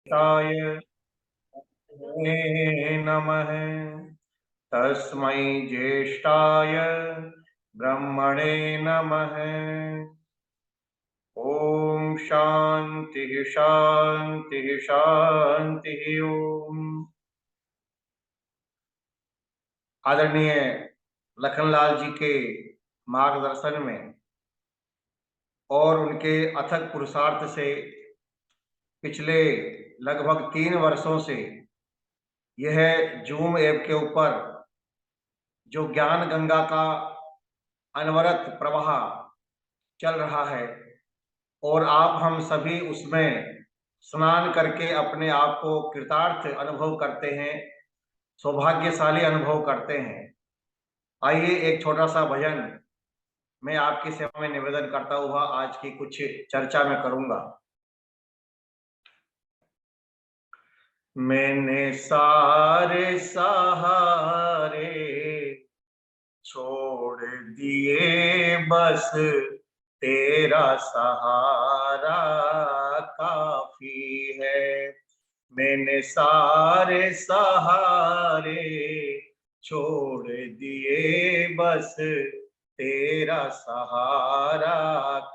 ताय नमः। तस्मै ज्येष्ठाय ब्रह्मणे नमः। ओम शांति शांति शांति। ओम। आदरणीय लखनलाल जी के मार्गदर्शन में और उनके अथक पुरुषार्थ से पिछले लगभग 3 वर्षों से यह जूम ऐप के ऊपर जो ज्ञान गंगा का अनवरत प्रवाह चल रहा है और आप हम सभी उसमें स्नान करके अपने आप को कृतार्थ अनुभव करते हैं, सौभाग्यशाली अनुभव करते हैं। आइए एक छोटा सा भजन मैं आपकी सेवा में निवेदन करता हुआ आज की कुछ चर्चा में करूंगा। मैंने सारे सहारे छोड़ दिए, बस तेरा सहारा काफी है। मैंने सारे सहारे छोड़ दिए, बस तेरा सहारा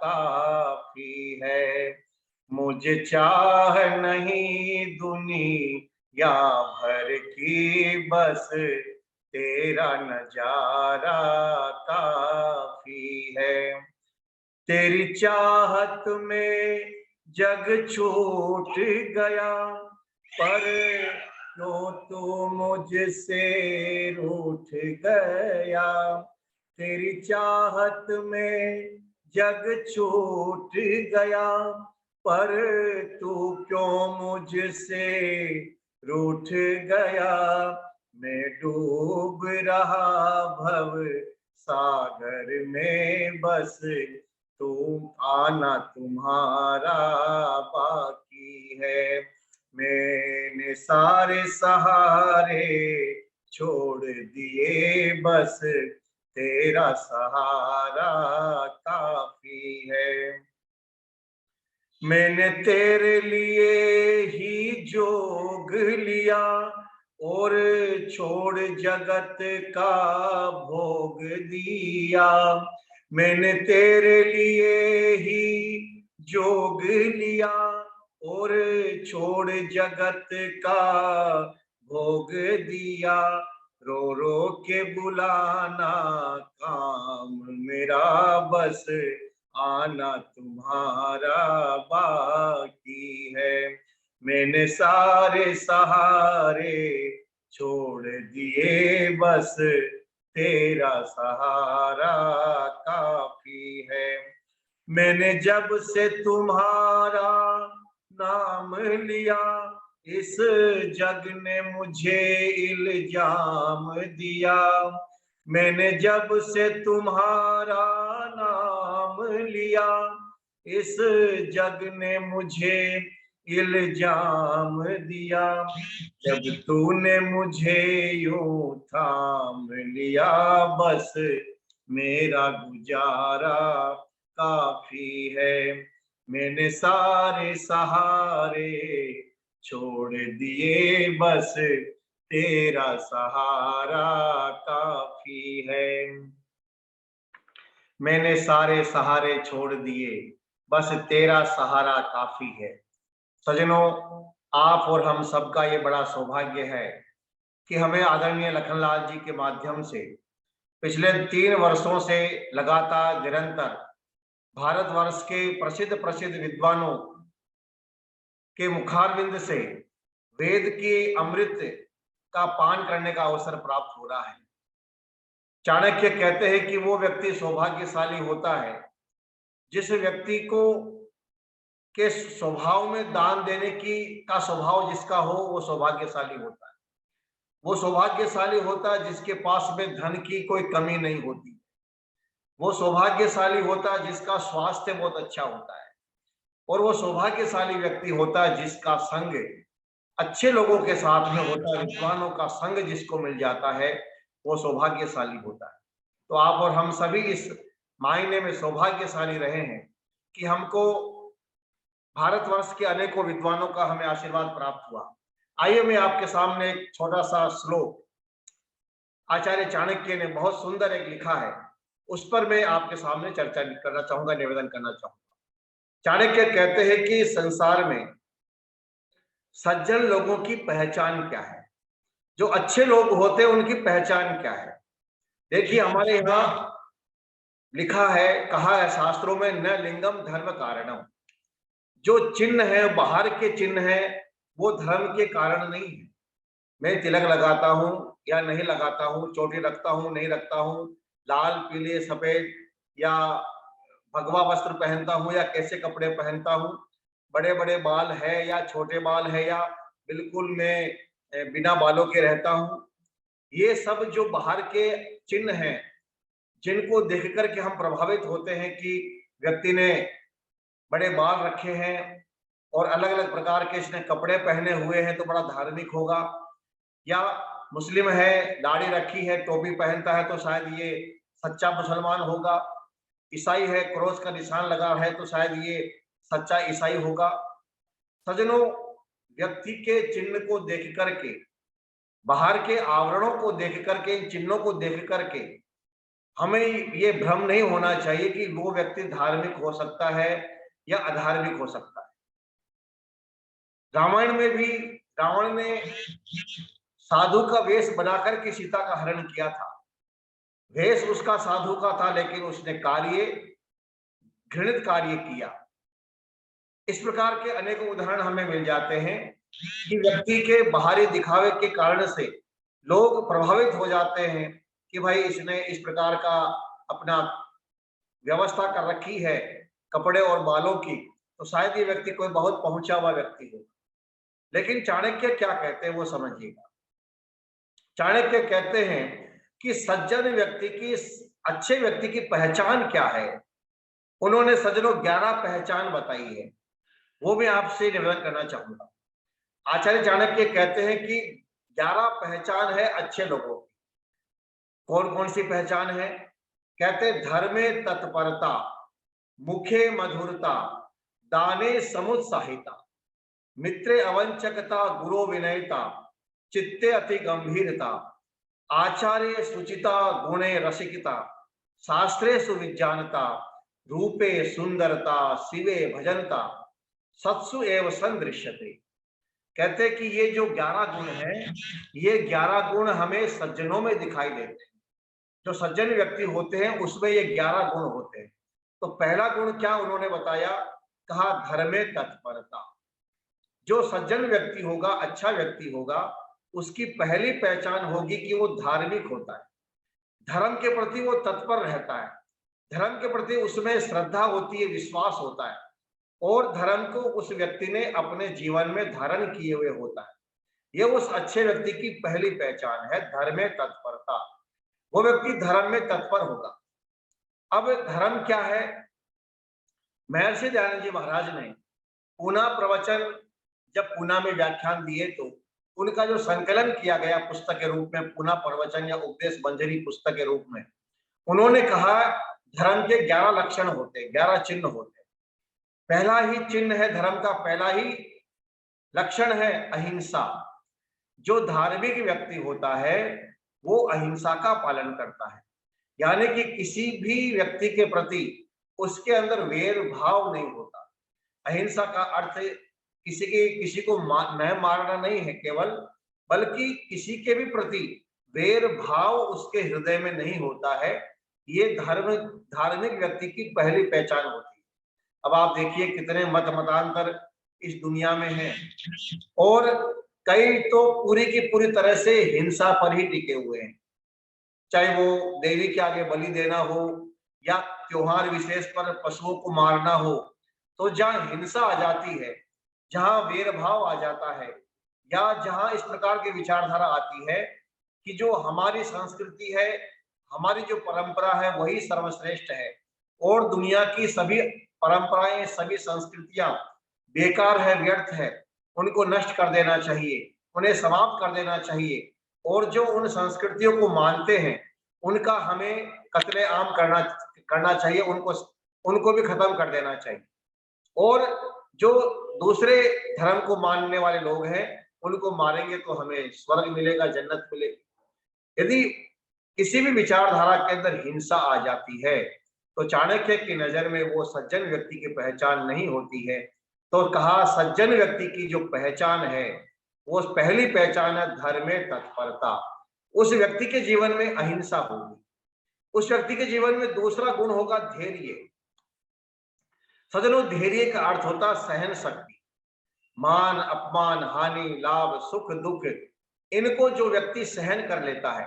काफी है। मुझे चाह नहीं दुनिया भर की, बस तेरा नजारा काफी है। तेरी चाहत में जग छूट गया, पर क्यों तू मुझसे रूठ गया। तेरी चाहत में जग छूट गया, पर तू क्यों मुझसे रूठ गया। मैं डूब रहा भव सागर में, बस तू आना तुम्हारा बाकी है। मैंने सारे सहारे छोड़ दिए, बस तेरा सहारा काफी है। मैंने तेरे लिए ही जोग लिया और छोड़ जगत का भोग दिया। मैंने तेरे लिए ही जोग लिया और छोड़ जगत का भोग दिया। रो रो के बुलाना काम मेरा, बस आना तुम्हारा बाकी है। मैंने सारे सहारे छोड़ दिए, बस तेरा सहारा काफी है। मैंने जब से तुम्हारा नाम लिया, इस जग ने मुझे इल्जाम दिया। मैंने जब से तुम्हारा नाम लिया, इस जग ने मुझे इल्जाम दिया। जब तूने मुझे यूं थाम लिया, बस मेरा गुजारा काफी है। मैंने सारे सहारे छोड़ दिए, बस तेरा सहारा काफी है। मैंने सारे सहारे छोड़ दिए, बस तेरा सहारा काफी है। सजनों, आप और हम सबका ये बड़ा सौभाग्य है कि हमें आदरणीय लखनलाल जी के माध्यम से पिछले 3 वर्षों से लगातार निरंतर भारतवर्ष के प्रसिद्ध प्रसिद्ध विद्वानों के मुखारविंद से वेद के अमृत का पान करने का अवसर प्राप्त हो रहा है। चाणक्य कहते हैं कि वो व्यक्ति सौभाग्यशाली होता है जिस व्यक्ति को के स्वभाव में दान देने की का स्वभाव जिसका हो, वो सौभाग्यशाली होता है। वो सौभाग्यशाली होता है जिसके पास में धन की कोई कमी नहीं होती। वो सौभाग्यशाली होता है जिसका स्वास्थ्य बहुत अच्छा होता है। और वो सौभाग्यशाली व्यक्ति होता है जिसका संग अच्छे लोगों के साथ में होता है। विद्वानों का संग जिसको मिल जाता है, वो सौभाग्यशाली होता है। तो आप और हम सभी इस मायने में सौभाग्यशाली रहे हैं कि हमको भारतवर्ष के अनेकों विद्वानों का हमें आशीर्वाद प्राप्त हुआ। आइए मैं आपके सामने एक छोटा सा श्लोक आचार्य चाणक्य ने बहुत सुंदर एक लिखा है, उस पर मैं आपके सामने चर्चा करना चाहूंगा, निवेदन करना चाहूंगा। चाणक्य कहते हैं कि संसार में सज्जन लोगों की पहचान क्या है, जो अच्छे लोग होते हैं उनकी पहचान क्या है। देखिए हमारे यहाँ लिखा है, कहा है शास्त्रों में, न लिंगम धर्म कारणम। जो चिन्ह है, बाहर के चिन्ह है, वो धर्म के कारण नहीं है। मैं तिलक लगाता हूँ या नहीं लगाता हूँ, चोटी रखता हूँ नहीं रखता हूँ, लाल पीले सफेद या भगवा वस्त्र पहनता हूँ या कैसे कपड़े पहनता हूँ, बड़े बड़े बाल है या छोटे बाल है या बिल्कुल मैं बिना बालों के रहता हूँ, ये सब जो बाहर के चिन्ह हैं जिनको देख करके हम प्रभावित होते हैं कि व्यक्ति ने बड़े बाल रखे हैं और अलग अलग प्रकार के इसने कपड़े पहने हुए हैं तो बड़ा धार्मिक होगा, या मुस्लिम है, दाढ़ी रखी है, टोपी पहनता है तो शायद ये सच्चा मुसलमान होगा, ईसाई है, क्रॉस का निशान लगा है तो शायद ये सच्चा ईसाई होगा। सज्जनों, व्यक्ति के चिन्ह को देख करके, बाहर के आवरणों को देख करके, इन चिन्हों को देख करके हमें ये भ्रम नहीं होना चाहिए कि वो व्यक्ति धार्मिक हो सकता है या अधार्मिक हो सकता है। रामायण में भी रावण ने साधु का वेश बनाकर के सीता का हरण किया था। वेश उसका साधु का था, लेकिन उसने कार्य घृणित कार्य किया। इस प्रकार के अनेकों उदाहरण हमें मिल जाते हैं कि व्यक्ति के बाहरी दिखावे के कारण से लोग प्रभावित हो जाते हैं कि भाई इसने इस प्रकार का अपना व्यवस्था कर रखी है कपड़े और बालों की, तो शायद ये व्यक्ति कोई बहुत पहुंचा हुआ व्यक्ति हो। लेकिन चाणक्य क्या कहते हैं वो समझिएगा। चाणक्य कहते हैं कि सज्जन व्यक्ति की, अच्छे व्यक्ति की पहचान क्या है। उन्होंने सज्जनों 11 पहचान बताई है, वो मैं आपसे निवेदन करना चाहूंगा। आचार्य चाणक्य कहते हैं कि 11 पहचान है अच्छे लोगों की। कौन कौन सी पहचान है? कहते धर्मे तत्परता, मुखे मधुरता, दाने समुत्साहिता, मित्रे अवंचकता, गुरु विनयता, चित्ते अति गंभीरता, आचार्य सुचिता, गुणे रसिकता, शास्त्रे सुविज्ञानता, रूपे सुंदरता, शिवे भजनता, सत्सु एव संदृश्यते। कहते कि ये जो 11 गुण है, ये 11 गुण हमें सज्जनों में दिखाई देते हैं। जो सज्जन व्यक्ति होते हैं उसमें ये 11 गुण होते हैं। तो पहला गुण क्या उन्होंने बताया? कहा धर्मे तत्परता। जो सज्जन व्यक्ति होगा, अच्छा व्यक्ति होगा, उसकी पहली पहचान होगी कि वो धार्मिक होता है, धर्म के प्रति वो तत्पर रहता है, धर्म के प्रति उसमें श्रद्धा होती है, विश्वास होता है, और धर्म को उस व्यक्ति ने अपने जीवन में धारण किए हुए होता है। ये उस अच्छे व्यक्ति की पहली पहचान है, धर्मे तत्परता। वो व्यक्ति धर्म में तत्पर होगा। अब धर्म क्या है? महर्षि दयानंद जी महाराज ने पूना प्रवचन जब पूना में व्याख्यान दिए तो उनका जो संकलन किया गया पुस्तक के रूप में, पूना प्रवचन या उपदेश बंजरी पुस्तक के रूप में, उन्होंने कहा धर्म के 11 लक्षण होते हैं, 11 चिन्ह होते हैं। पहला ही चिन्ह है धर्म का, पहला ही लक्षण है अहिंसा। जो धार्मिक व्यक्ति होता है वो अहिंसा का पालन करता है, यानी कि किसी भी व्यक्ति के प्रति उसके अंदर वेर भाव नहीं होता। अहिंसा का अर्थ किसी को न मारना नहीं है केवल, बल्कि किसी के भी प्रति वेर भाव उसके हृदय में नहीं होता है। ये धार्मिक व्यक्ति की पहली पहचान होती है। अब आप देखिए कितने मत मतांतर इस दुनिया में है, और कई तो पूरी की पूरी तरह से हिंसा पर ही टिके हुए हैं, चाहे वो देवी के आगे बलि देना हो या त्योहार विशेष पर पशुओं को मारना हो। तो जहाँ हिंसा आ जाती है, जहाँ वेरभाव आ जाता है, या जहाँ इस प्रकार की विचारधारा आती है कि जो हमारी संस्कृति है, हमारी जो परंपरा है वही सर्वश्रेष्ठ है, और दुनिया की सभी परंपराएं, सभी संस्कृतियां बेकार है, व्यर्थ है, उनको नष्ट कर देना चाहिए, उन्हें समाप्त कर देना चाहिए, और जो उन संस्कृतियों को मानते हैं उनका हमें कत्लेआम करना चाहिए, उनको भी खत्म कर देना चाहिए। और जो दूसरे धर्म को मानने वाले लोग हैं उनको मारेंगे तो हमें स्वर्ग मिलेगा, जन्नत मिलेगी। यदि किसी भी विचारधारा के अंदर हिंसा आ जाती है तो चाणक्य की नजर में वो सज्जन व्यक्ति की पहचान नहीं होती है। तो कहा सज्जन व्यक्ति की जो पहचान है वो पहली पहचान है धर्म में तत्परता। उस व्यक्ति के जीवन में अहिंसा होगी, उस व्यक्ति के जीवन में दूसरा गुण होगा धैर्य। सज्जनों, धैर्य का अर्थ होता सहन शक्ति। मान अपमान हानि लाभ सुख दुख इनको जो व्यक्ति सहन कर लेता है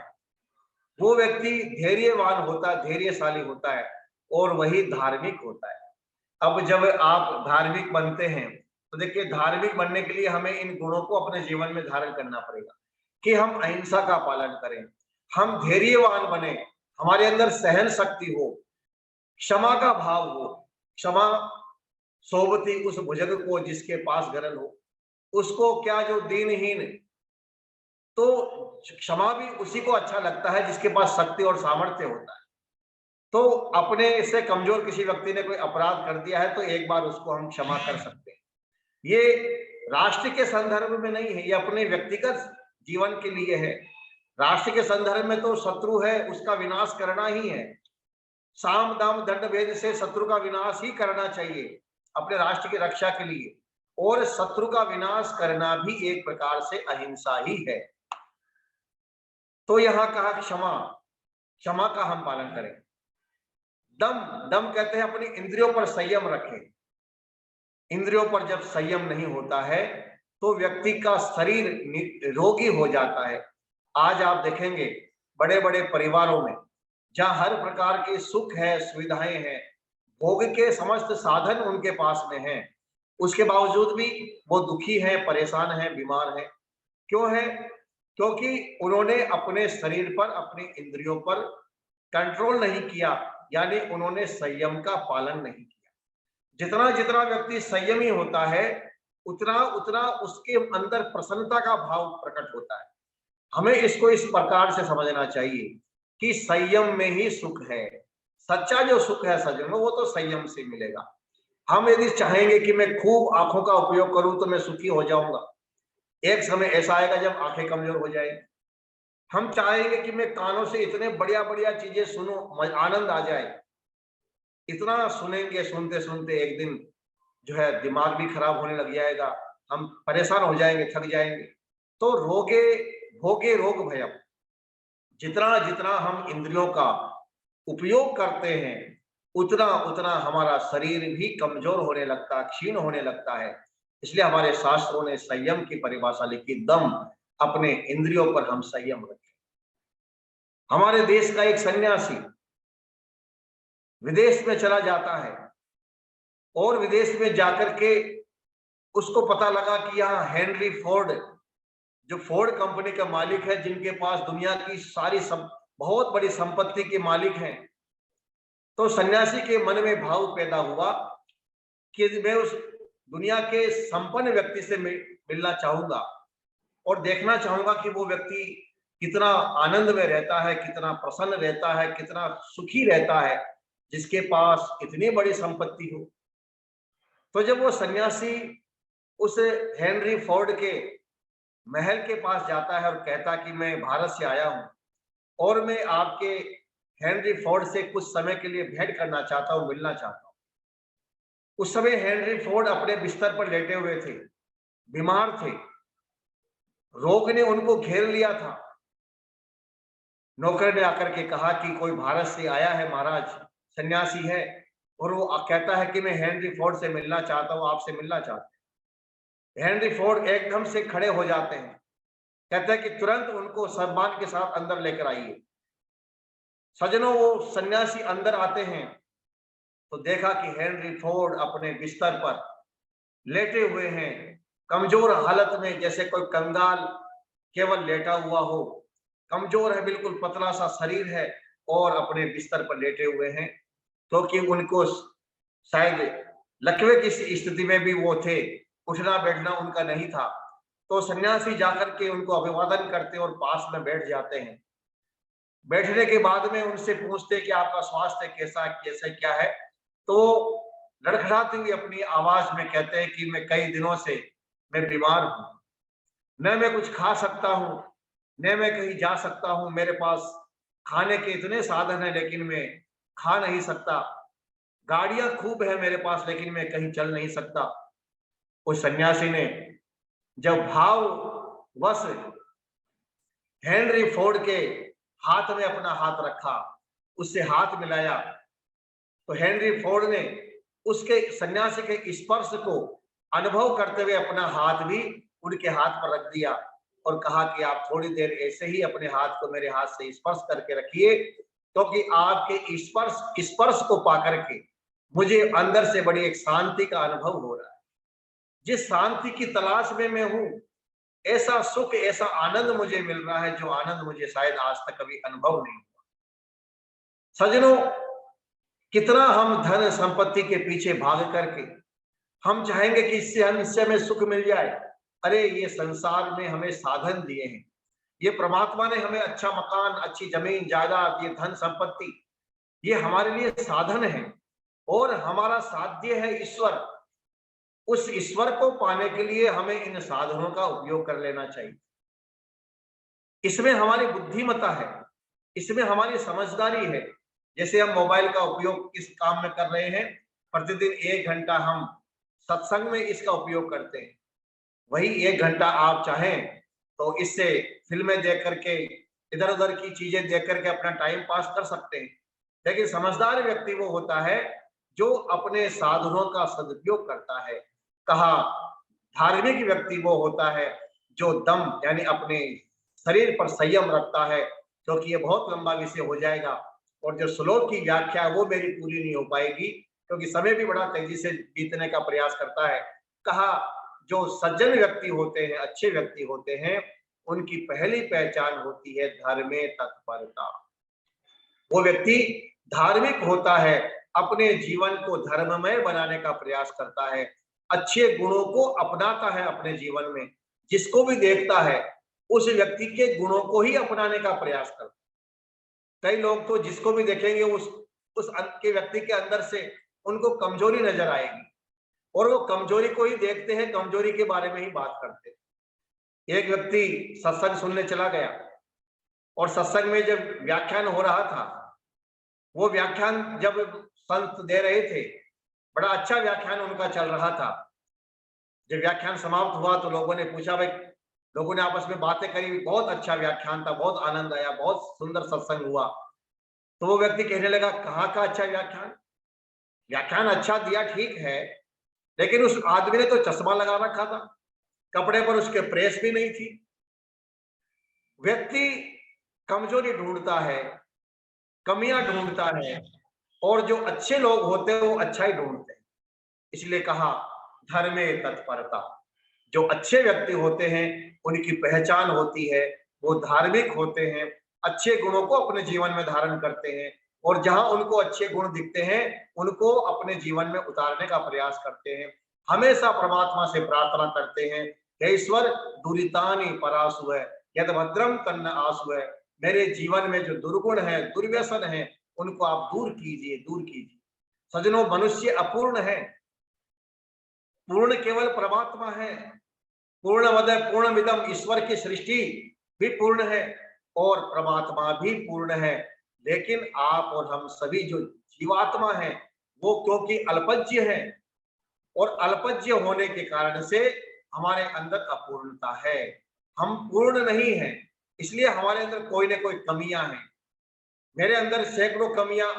वो व्यक्ति धैर्यवान होता है, धैर्यशाली होता है और वही धार्मिक होता है। अब जब आप धार्मिक बनते हैं तो देखिए धार्मिक बनने के लिए हमें इन गुणों को अपने जीवन में धारण करना पड़ेगा कि हम अहिंसा का पालन करें, हम धैर्यवान बने, हमारे अंदर सहन शक्ति हो, क्षमा का भाव हो। क्षमा सोबती उस भुजग को जिसके पास गरल हो, उसको क्या जो दीनहीन, तो क्षमा भी उसी को अच्छा लगता है जिसके पास शक्ति और सामर्थ्य होता है। तो अपने से कमजोर किसी व्यक्ति ने कोई अपराध कर दिया है तो एक बार उसको हम क्षमा कर सकते हैं। ये राष्ट्र के संदर्भ में नहीं है, ये अपने व्यक्तिगत जीवन के लिए है। राष्ट्र के संदर्भ में तो शत्रु है उसका विनाश करना ही है, साम दाम दंड भेद से शत्रु का विनाश ही करना चाहिए अपने राष्ट्र की रक्षा के लिए। और शत्रु का विनाश करना भी एक प्रकार से अहिंसा ही है। तो यहां कहा क्षमा, क्षमा का हम पालन करें। दम, दम कहते हैं अपनी इंद्रियों पर संयम रखें। इंद्रियों पर जब संयम नहीं होता है तो व्यक्ति का शरीर रोगी हो जाता है। आज आप देखेंगे बड़े बड़े परिवारों में जहां हर प्रकार के सुख है, सुविधाएं हैं, भोग के समस्त साधन उनके पास में हैं, उसके बावजूद भी वो दुखी है, परेशान है, बीमार है। क्यों है? क्योंकि उन्होंने अपने शरीर पर, अपनी इंद्रियों पर कंट्रोल नहीं किया, यानी उन्होंने संयम का पालन नहीं किया। जितना जितना व्यक्ति संयमी होता है उतना उतना उसके अंदर प्रसन्नता का भाव प्रकट होता है। हमें इसको इस प्रकार से समझना चाहिए कि संयम में ही सुख है। सच्चा जो सुख है सज्जनों वो तो संयम से मिलेगा। हम यदि चाहेंगे कि मैं खूब आंखों का उपयोग करूं तो मैं सुखी हो जाऊंगा, एक समय ऐसा आएगा जब आंखें कमजोर हो जाएगी। हम चाहेंगे कि मैं कानों से इतने बढ़िया बढ़िया चीजें सुनूं, आनंद आ जाए, इतना सुनेंगे, सुनते सुनते एक दिन जो है दिमाग भी खराब होने लग जाएगा, हम परेशान हो जाएंगे, थक जाएंगे। तो रोगे भोगे रोग भयम, जितना जितना हम इंद्रियों का उपयोग करते हैं उतना उतना हमारा शरीर भी कमजोर होने लगता, क्षीण होने लगता है। इसलिए हमारे शास्त्रों ने संयम की परिभाषा लिखी, दम, अपने इंद्रियों पर हम संयम रखें। हमारे देश का एक सन्यासी विदेश में चला जाता है और विदेश में जाकर के उसको पता लगा कि यहाँ हेनरी फोर्ड, जो फोर्ड कंपनी का मालिक है, जिनके पास दुनिया की सारी बहुत बड़ी संपत्ति के मालिक हैं। तो सन्यासी के मन में भाव पैदा हुआ कि मैं उस दुनिया के संपन्न व्यक्ति से मिलना चाहूंगा और देखना चाहूंगा कि वो व्यक्ति कितना आनंद में रहता है, कितना प्रसन्न रहता है, कितना सुखी रहता है, जिसके पास इतनी बड़ी संपत्ति हो। तो जब वो सन्यासी उस हेनरी फोर्ड के महल के पास जाता है और कहता कि मैं भारत से आया हूं और मैं आपके हेनरी फोर्ड से कुछ समय के लिए भेंट करना चाहता हूं, मिलना चाहता हूं। उस समय हेनरी फोर्ड अपने बिस्तर पर लेटे हुए थे, बीमार थे, रोग ने उनको घेर लिया था। नौकर ने आकर के कहा कि कोई भारत से आया है महाराज, सन्यासी है, और वो कहता है कि मैं हेनरी फोर्ड से मिलना चाहता हूं, आपसे मिलना चाहता हूं। हेनरी फोर्ड एकदम से खड़े हो जाते हैं, कहते हैं कि तुरंत उनको सम्मान के साथ अंदर लेकर आइए। सज्जनों, वो सन्यासी अंदर आते हैं तो देखा कि हेनरी फोर्ड अपने बिस्तर पर लेटे हुए हैं, कमजोर हालत में, जैसे कोई कंगाल केवल लेटा हुआ हो। कमजोर है, बिल्कुल पतला सा शरीर है और अपने बिस्तर पर लेटे हुए हैं, क्योंकि उनको शायद लकवे की स्थिति में भी वो थे, उठना बैठना उनका नहीं था। तो सन्यासी जाकर के उनको अभिवादन करते और पास में बैठ जाते हैं। बैठने के बाद में उनसे पूछते कि आपका स्वास्थ्य कैसा, कैसे क्या है। तो लड़खड़ाती हुई अपनी आवाज में कहते हैं कि मैं कई दिनों से मैं बीमार हूं, न मैं कुछ खा सकता हूं, न मैं कहीं जा सकता हूं, मेरे पास खाने के इतने साधन हैं लेकिन मैं खा नहीं सकता, गाड़ियां खूब है मेरे पास लेकिन मैं कहीं चल नहीं सकता। उस सन्यासी ने जब भाव वश हेनरी फोर्ड के हाथ में अपना हाथ रखा, उससे हाथ मिलाया, तो हेनरी फोर्ड ने उसके सन्यासी के स्पर्श को अनुभव करते हुए अपना हाथ भी उनके हाथ पर रख दिया और कहा कि आप थोड़ी देर ऐसे ही अपने हाथ को मेरे हाथ से स्पर्श करके रखिए, क्योंकि आपके स्पर्श स्पर्श को पा करके मुझे अंदर से बड़ी एक शांति का अनुभव हो रहा है। जिस शांति की तलाश में मैं हूं, ऐसा सुख, ऐसा आनंद मुझे मिल रहा है जो आनंद मुझे शायद आज तक कभी अनुभव नहीं हुआ। सज्जनों, कितना हम धन संपत्ति के पीछे भाग करके हम चाहेंगे कि इससे हमें सुख मिल जाए। अरे ये संसार में हमें साधन दिए हैं, ये परमात्मा ने हमें अच्छा मकान, अच्छी जमीन जायदाद, ये धन संपत्ति, ये हमारे लिए साधन है और हमारा साध्य है ईश्वर। उस ईश्वर को पाने के लिए हमें इन साधनों का उपयोग कर लेना चाहिए। इसमें हमारी बुद्धिमत्ता है, इसमें हमारी समझदारी है। जैसे हम मोबाइल का उपयोग किस काम में कर रहे हैं, प्रतिदिन 1 घंटा हम सत्संग में इसका उपयोग करते हैं, वही 1 घंटा आप चाहें तो इससे फिल्में देख करके, इधर उधर की चीजें देख करके अपना टाइम पास कर सकते हैं। लेकिन समझदार व्यक्ति वो होता है जो अपने साधनों का सदुपयोग करता है। कहा धार्मिक व्यक्ति वो होता है जो दम यानी अपने शरीर पर संयम रखता है, क्योंकि ये बहुत लंबा विषय हो जाएगा और जो श्लोक की व्याख्या है वो मेरी पूरी नहीं हो पाएगी क्योंकि समय भी बड़ा तेजी से बीतने का प्रयास करता है। कहा जो सज्जन व्यक्ति होते हैं, अच्छे व्यक्ति होते हैं, उनकी पहली पहचान होती है धर्मे तत्परता। वो व्यक्ति धार्मिक होता है, अपने जीवन को धर्ममय बनाने का प्रयास करता है, अच्छे गुणों को अपनाता है अपने जीवन में, जिसको भी देखता है उस व्यक्ति के गुणों को ही अपनाने का प्रयास करता है। कई लोग तो जिसको भी देखेंगे उस के व्यक्ति के अंदर से उनको कमजोरी नजर आएगी और वो कमजोरी को ही देखते हैं, कमजोरी के बारे में ही बात करते हैं। एक व्यक्ति सत्संग सुनने चला गया और सत्संग में जब व्याख्यान हो रहा था, वो व्याख्यान जब संत दे रहे थे, बड़ा अच्छा व्याख्यान उनका चल रहा था। जब व्याख्यान समाप्त हुआ तो लोगों ने पूछा, भाई, लोगों ने आपस में बातें करी, बहुत अच्छा व्याख्यान था, बहुत आनंद आया, बहुत सुंदर सत्संग हुआ। तो वो व्यक्ति कहने लगा, कहाँ का अच्छा व्याख्यान? व्याख्यान अच्छा दिया ठीक है, लेकिन उस आदमी ने तो चश्मा लगा रखा था, कपड़े पर उसके प्रेस भी नहीं थी। व्यक्ति कमजोरी ढूंढता है, कमियां ढूंढता है और जो अच्छे लोग होते हैं वो अच्छा ही ढूंढते हैं। इसलिए कहा धर्मे तत्परता। जो अच्छे व्यक्ति होते हैं उनकी पहचान होती है, वो धार्मिक होते हैं, अच्छे गुणों को अपने जीवन में धारण करते हैं और जहां उनको अच्छे गुण दिखते हैं उनको अपने जीवन में उतारने का प्रयास करते हैं। हमेशा परमात्मा से प्रार्थना करते हैं, हे ईश्वर दुरितानि परासु है, यद भद्रम तन्न आसु है। मेरे जीवन में जो दुर्गुण है, दुर्व्यसन है, उनको आप दूर कीजिए, दूर कीजिए। सजनों, मनुष्य अपूर्ण है, पूर्ण केवल परमात्मा है। पूर्णमद पूर्णमिदम, ईश्वर की सृष्टि भी पूर्ण है और परमात्मा भी पूर्ण है। लेकिन आप और हम सभी जो जीवात्मा हैं वो क्योंकि अल्पज्य है और अल्पज्य होने के कारण से हमारे अंदर अपूर्णता है, हम पूर्ण नहीं हैं, इसलिए हमारे अंदर कोई ना कोई कमियां हैं। मेरे अंदर सैकड़ों कमियां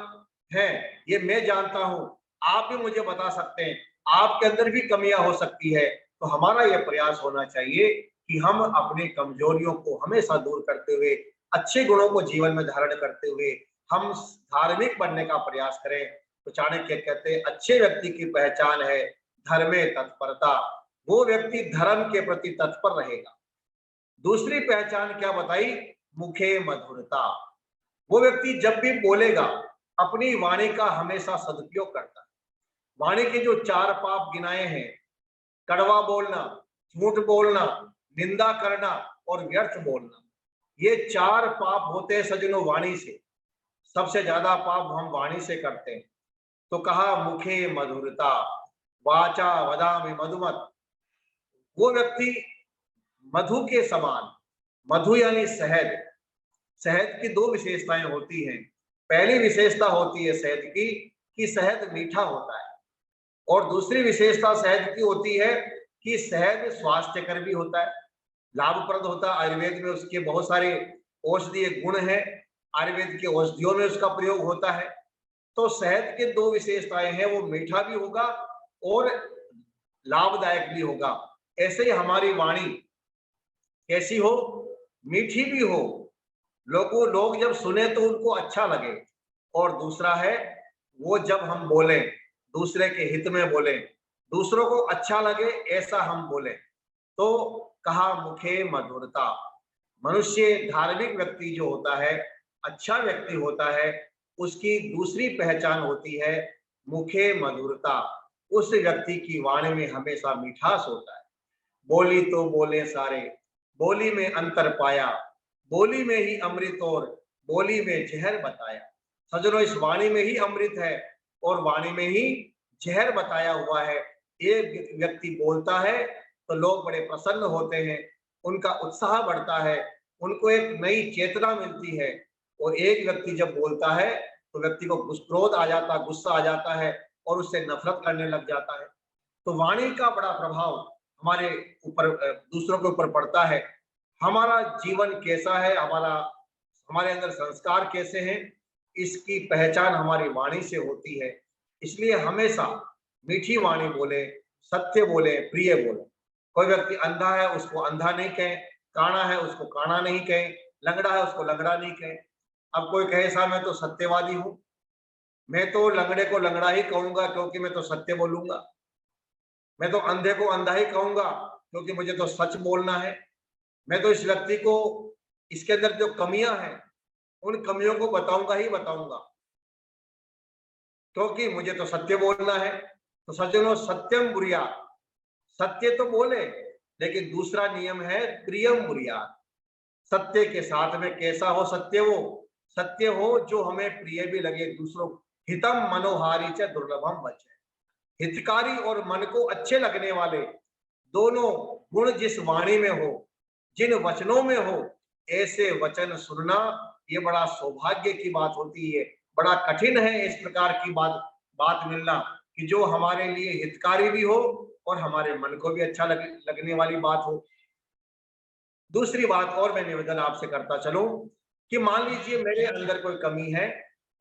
हैं, ये मैं जानता हूं, आप भी मुझे बता सकते हैं आपके अंदर भी कमियां हो सकती है। तो हमारा यह प्रयास होना चाहिए कि हम अपनी कमजोरियों को हमेशा दूर करते हुए, अच्छे गुणों को जीवन में धारण करते हुए हम धार्मिक बनने का प्रयास करें। तो चाणक्य कहते हैं अच्छे व्यक्ति की पहचान है धर्मे तत्परता, वो व्यक्ति धर्म के प्रति तत्पर रहेगा। दूसरी पहचान क्या बताई? मुखे मधुरता। वो व्यक्ति जब भी बोलेगा अपनी वाणी का हमेशा सदुपयोग करता है। वाणी के जो 4 पाप गिनाए हैं, कड़वा बोलना, झूठ बोलना, निंदा करना और व्यर्थ बोलना, ये 4 पाप होते हैं सज्जनों वाणी से। सबसे ज्यादा पाप हम वाणी से करते हैं। तो कहा मुखे मधुरता, वाचा वदामि मधुमत। वो व्यक्ति मधु के समान, मधु यानी शहद। शहद की दो विशेषताएं होती हैं। पहली विशेषता होती है शहद की कि शहद मीठा होता है, और दूसरी विशेषता शहद की होती है कि शहद स्वास्थ्यकर भी होता है, लाभप्रद होता है। आयुर्वेद में उसके बहुत सारे औषधीय गुण हैं, आयुर्वेद के औषधियों में उसका प्रयोग होता है। तो शहद के दो विशेषताएं हैं, वो मीठा भी होगा और लाभदायक भी होगा। ऐसे ही हमारी वाणी कैसी हो, मीठी भी हो, लोग जब सुने तो उनको अच्छा लगे। और दूसरा है वो जब हम बोले दूसरे के हित में बोले, दूसरों को अच्छा लगे ऐसा हम बोले। तो कहा मुखे मधुरता। मनुष्य धार्मिक व्यक्ति जो होता है, अच्छा व्यक्ति होता है, उसकी दूसरी पहचान होती है मुखे मधुरता। उस व्यक्ति की वाणी में हमेशा मिठास होता है। बोली तो बोले सारे, बोली में अंतर पाया, बोली में ही अमृत और बोली में जहर बताया। सजनों, इस वाणी में ही अमृत है और वाणी में ही जहर बताया हुआ है। एक व्यक्ति बोलता है तो लोग बड़े प्रसन्न होते हैं, उनका उत्साह बढ़ता है, उनको एक नई चेतना मिलती है। और एक व्यक्ति जब बोलता है तो व्यक्ति को क्रोध आ जाता है, गुस्सा आ जाता है और उससे नफरत करने लग जाता है। तो वाणी का बड़ा प्रभाव हमारे ऊपर, दूसरों के ऊपर पड़ता है। हमारा जीवन कैसा है, हमारे अंदर संस्कार कैसे हैं, इसकी पहचान हमारी वाणी से होती है। इसलिए हमेशा मीठी वाणी बोले, सत्य बोले, प्रिय बोले। कोई व्यक्ति अंधा है उसको अंधा नहीं कहें, काना है उसको काना नहीं कहें, लंगड़ा है उसको लंगड़ा नहीं कहें। अब कोई कहे साहब मैं तो सत्यवादी हूं, मैं तो लंगड़े को लंगड़ा ही कहूंगा क्योंकि मैं तो सत्य बोलूंगा, मैं तो अंधे को अंधा ही कहूंगा क्योंकि मुझे तो सच बोलना है। मैं तो इस व्यक्ति को इसके अंदर जो कमियां हैं उन कमियों को बताऊंगा ही बताऊंगा क्योंकि मुझे तो सत्य बोलना है। तो सज्जनों, सत्यम बुरिया, सत्य तो बोले लेकिन दूसरा नियम है प्रियम बुरिया। सत्य के साथ में कैसा हो सत्य, वो सत्य हो जो हमें प्रिय भी लगे दूसरों। हितम मनोहारी च दुर्लभम वचन। हितकारी और मन को अच्छे लगने वाले दोनों गुण जिस वाणी में हो, जिन वचनों में हो, ऐसे वचन सुनना ये बड़ा सौभाग्य की बात होती है। बड़ा कठिन है इस प्रकार की बात मिलना कि जो हमारे लिए हितकारी भी हो और हमारे मन को भी अच्छा लगने वाली बात हो। दूसरी बात और मैं निवेदन आपसे करता चलूं कि मान लीजिए मेरे अंदर कोई कमी है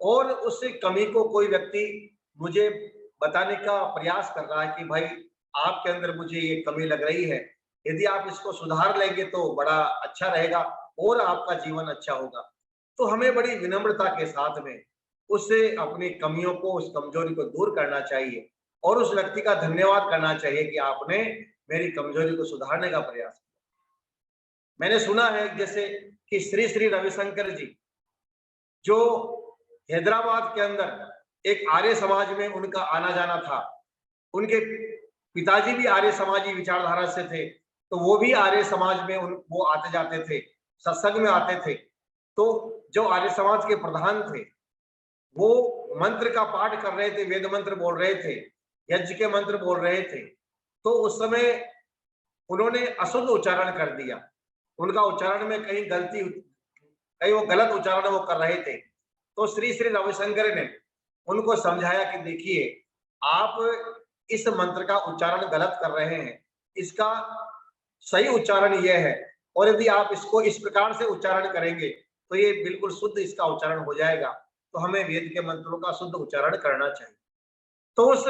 और उस कमी को कोई व्यक्ति मुझे बताने का प्रयास कर रहा है कि भाई आपके अंदर मुझे ये कमी लग रही है, यदि आप इसको सुधार लेंगे तो बड़ा अच्छा रहेगा और आपका जीवन अच्छा होगा। तो हमें बड़ी विनम्रता के साथ में उससे अपनी कमियों को, उस कमजोरी को दूर करना चाहिए और उस व्यक्ति का धन्यवाद करना चाहिए कि आपने मेरी कमजोरी को सुधारने का प्रयास किया। मैंने सुना है जैसे कि श्री श्री रविशंकर जी, जो हैदराबाद के अंदर एक आर्य समाज में उनका आना जाना था, उनके पिताजी भी आर्य समाजी विचारधारा से थे, तो वो भी आर्य समाज में वो आते जाते थे, सत्संग में आते थे। तो जो आर्य समाज के प्रधान थे वो मंत्र का पाठ कर रहे थे, वेद मंत्र बोल रहे थे, यज्ञ के मंत्र बोल रहे थे। तो उस समय उन्होंने अशुद्ध उच्चारण कर दिया, उनका उच्चारण में कहीं वो गलत उच्चारण वो कर रहे थे। तो श्री श्री रविशंकर ने उनको समझाया कि देखिए आप इस मंत्र का उच्चारण गलत कर रहे हैं, इसका सही उच्चारण यह है और यदि आप इसको इस प्रकार से उच्चारण करेंगे तो ये बिल्कुल शुद्ध इसका उच्चारण हो जाएगा। तो हमें वेद के मंत्रों का शुद्ध उच्चारण करना चाहिए। तो उस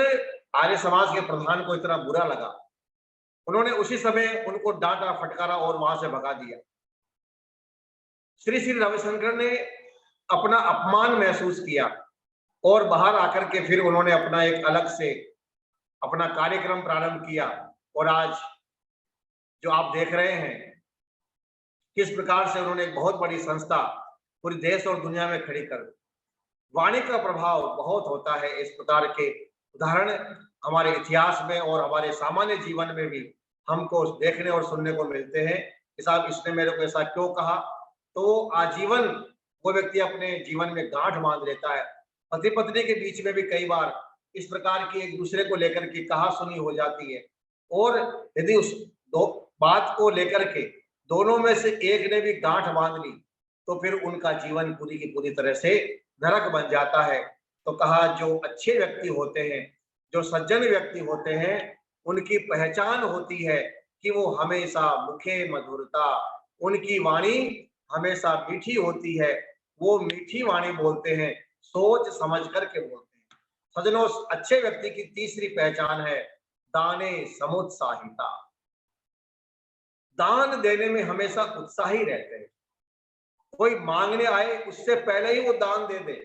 आर्य समाज के प्रधान को इतना बुरा लगा, उन्होंने उसी समय उनको डांटा, फटकारा और वहां से भगा दिया। श्री श्री रविशंकर ने अपना अपमान महसूस किया और बाहर आकर के फिर उन्होंने अपना एक अलग से अपना कार्यक्रम प्रारंभ किया। और आज जो आप देख रहे हैं किस प्रकार से उन्होंने एक बहुत बड़ी संस्था पूरे देश और दुनिया में खड़ी कर दी। वाणी का प्रभाव बहुत होता है। इस प्रकार के उदाहरण हमारे इतिहास में और हमारे सामान्य जीवन में भी हमको देखने और सुनने को मिलते हैं कि साहब इसने मेरे को ऐसा क्यों कहा। तो आजीवन वो व्यक्ति अपने जीवन में गांठ बांध लेता है। पति पत्नी के बीच में भी कई बार इस प्रकार की एक दूसरे को लेकर के कहा सुनी हो जाती है। और यदि उस दो बात को लेकर के दोनों में से एक ने भी गांठ बांध ली तो फिर उनका जीवन पूरी की पूरी तरह से नरक बन जाता है। तो कहा जो अच्छे व्यक्ति होते हैं, जो सज्जन व्यक्ति होते हैं, उनकी पहचान होती है कि वो हमेशा मुखे मधुरता, उनकी वाणी हमेशा मीठी होती है, वो मीठी वाणी बोलते हैं, सोच समझ करके बोलते हैं। सज्जनों, अच्छे व्यक्ति की तीसरी पहचान है दाने समुत्साहिता। दान देने में हमेशा उत्साही रहते हैं। कोई मांगने आए उससे पहले ही वो दान दे दे,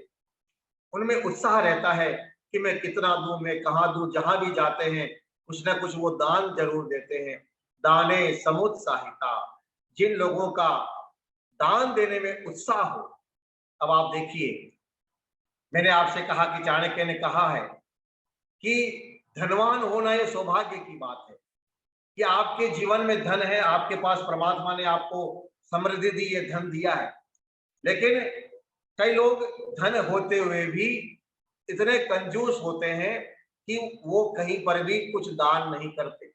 उनमें उत्साह रहता है कि मैं कितना दूं, मैं कहाँ दूं। जहां भी जाते हैं कुछ ना कुछ वो दान जरूर देते हैं। दाने समुत्साहिता, जिन लोगों का दान देने में उत्साह हो। अब आप देखिए, मैंने आपसे कहा कि चाणक्य ने कहा है कि धनवान होना ये सौभाग्य की बात है कि आपके जीवन में धन है, आपके पास परमात्मा ने आपको समृद्धि दी है, धन दिया है। लेकिन कई लोग धन होते हुए भी इतने कंजूस होते हैं कि वो कहीं पर भी कुछ दान नहीं करते।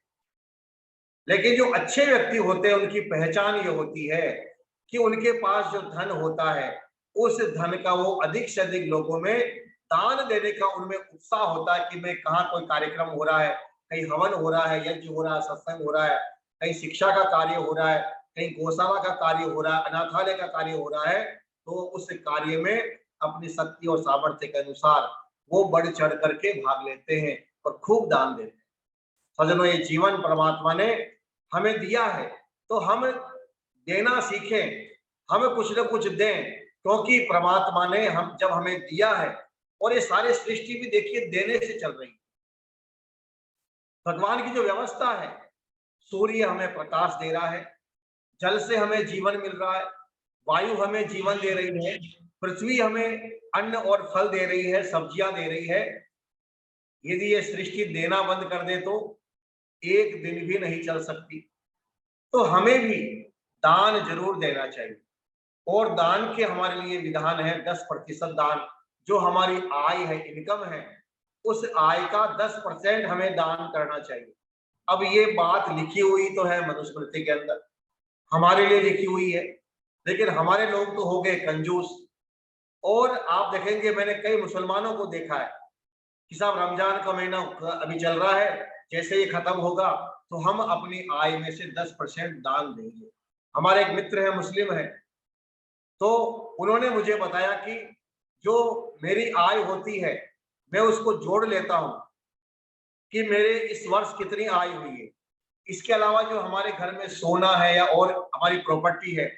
लेकिन जो अच्छे व्यक्ति होते हैं उनकी पहचान ये होती है कि उनके पास जो धन होता है उस धन का वो अधिक से अधिक लोगों में दान देने का उनमें उत्साह होता है कि मैं कहाँ कोई कार्यक्रम हो रहा है, कहीं हवन हो रहा है, यज्ञ हो रहा है, सत्संग हो रहा है, कहीं शिक्षा का कार्य हो रहा है, कहीं गौशाला का कार्य हो रहा है, अनाथालय का कार्य हो रहा है, तो उस कार्य में अपनी शक्ति और सामर्थ्य के अनुसार वो बढ़ चढ़ करके भाग लेते हैं और खूब दान देते हैं। सज्जनों, ये जीवन परमात्मा ने हमें दिया है तो हम देना सीखें, हमें कुछ न कुछ दें, क्योंकि परमात्मा ने हम जब हमें दिया है, और ये सारे सृष्टि भी देखिए देने से चल रही है। भगवान की जो व्यवस्था है, सूर्य हमें प्रकाश दे रहा है, जल से हमें जीवन मिल रहा है, वायु हमें जीवन दे रही है, पृथ्वी हमें अन्न और फल दे रही है, सब्जियां दे रही है। यदि ये सृष्टि देना बंद कर दे तो एक दिन भी नहीं चल सकती। तो हमें भी दान जरूर देना चाहिए। और दान के हमारे लिए विधान है 10% दान। जो हमारी आय है, इनकम है, उस आय का 10% हमें दान करना चाहिए। अब ये बात लिखी हुई तो है मनुस्मृति के अंदर, हमारे लिए लिखी हुई है, लेकिन हमारे लोग तो हो गए कंजूस। और आप देखेंगे, मैंने कई मुसलमानों को देखा है कि साहब रमजान का महीना अभी चल रहा है, जैसे ये खत्म होगा तो हम अपनी आय में से 10% दान देंगे। हमारे एक मित्र है, मुस्लिम है, तो उन्होंने मुझे बताया कि जो मेरी आय होती है मैं उसको जोड़ लेता हूँ कि मेरे इस वर्ष कितनी आय हुई है। इसके अलावा जो हमारे घर में सोना है या और हमारी प्रॉपर्टी है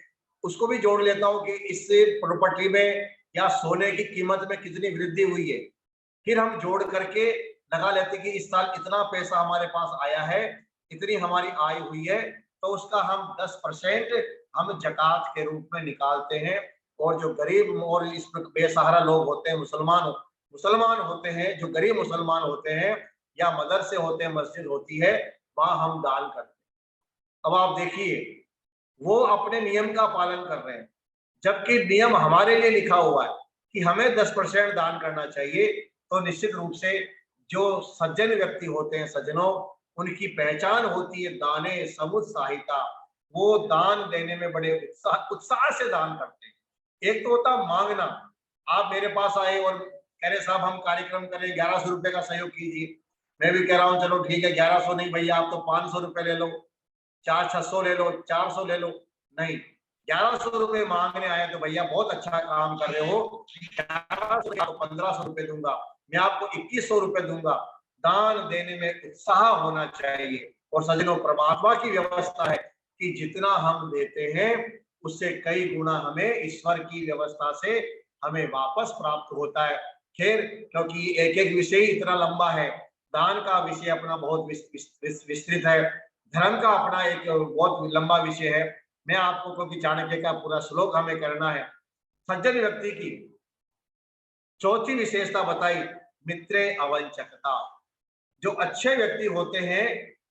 उसको भी जोड़ लेता हूँ कि इससे प्रॉपर्टी में या सोने की कीमत में कितनी वृद्धि हुई है। फिर हम जोड़ करके लगा लेते कि इस साल इतना पैसा हमारे पास आया है, इतनी हमारी आय हुई है, तो उसका हम 10% हम जकात के रूप में निकालते हैं। और जो गरीब और इस बेसहारा लोग होते हैं, मुसलमान होते हैं, जो गरीब मुसलमान होते हैं या मदरसे होते हैं, मस्जिद होती है, वहां हम दान करते हैं। अब आप देखिए, वो अपने नियम का पालन कर रहे हैं, जबकि नियम हमारे लिए लिखा हुआ है कि हमें 10% दान करना चाहिए। तो निश्चित रूप से जो सज्जन व्यक्ति होते हैं, सज्जनों, उनकी पहचान होती है दाने समुत्साहिता। वो दान देने में बड़े उत्साह उत्साह से दान करते हैं। एक तो होता मांगना, आप मेरे पास आए और कह रहे साहब हम कार्यक्रम करें, 1100 रुपए का सहयोग कीजिए। मैं भी कह रहा हूँ चलो ठीक है, 1100 नहीं भैया, आप तो 500 रुपए ले लो, 600 ले लो, 400 ले लो। नहीं, 1100 रुपए मांगने आए तो भैया बहुत अच्छा काम कर रहे हो, 1100 तो 1500 रुपए दूंगा, मैं आपको 2100 रुपए दूंगा। दान देने में उत्साह होना चाहिए। और सज्जनों, परमात्मा की व्यवस्था है कि जितना हम देते हैं उससे कई गुना हमें ईश्वर की व्यवस्था से हमें वापस प्राप्त होता है। खैर, क्योंकि एक एक विषय इतना लंबा है, दान का विषय अपना बहुत विस्तृत है, धर्म का अपना एक बहुत लंबा विषय है। मैं आपको, क्योंकि चाणक्य का पूरा श्लोक हमें करना है, सज्जन व्यक्ति की चौथी विशेषता बताई, मित्रे अवंचकता। जो अच्छे व्यक्ति होते हैं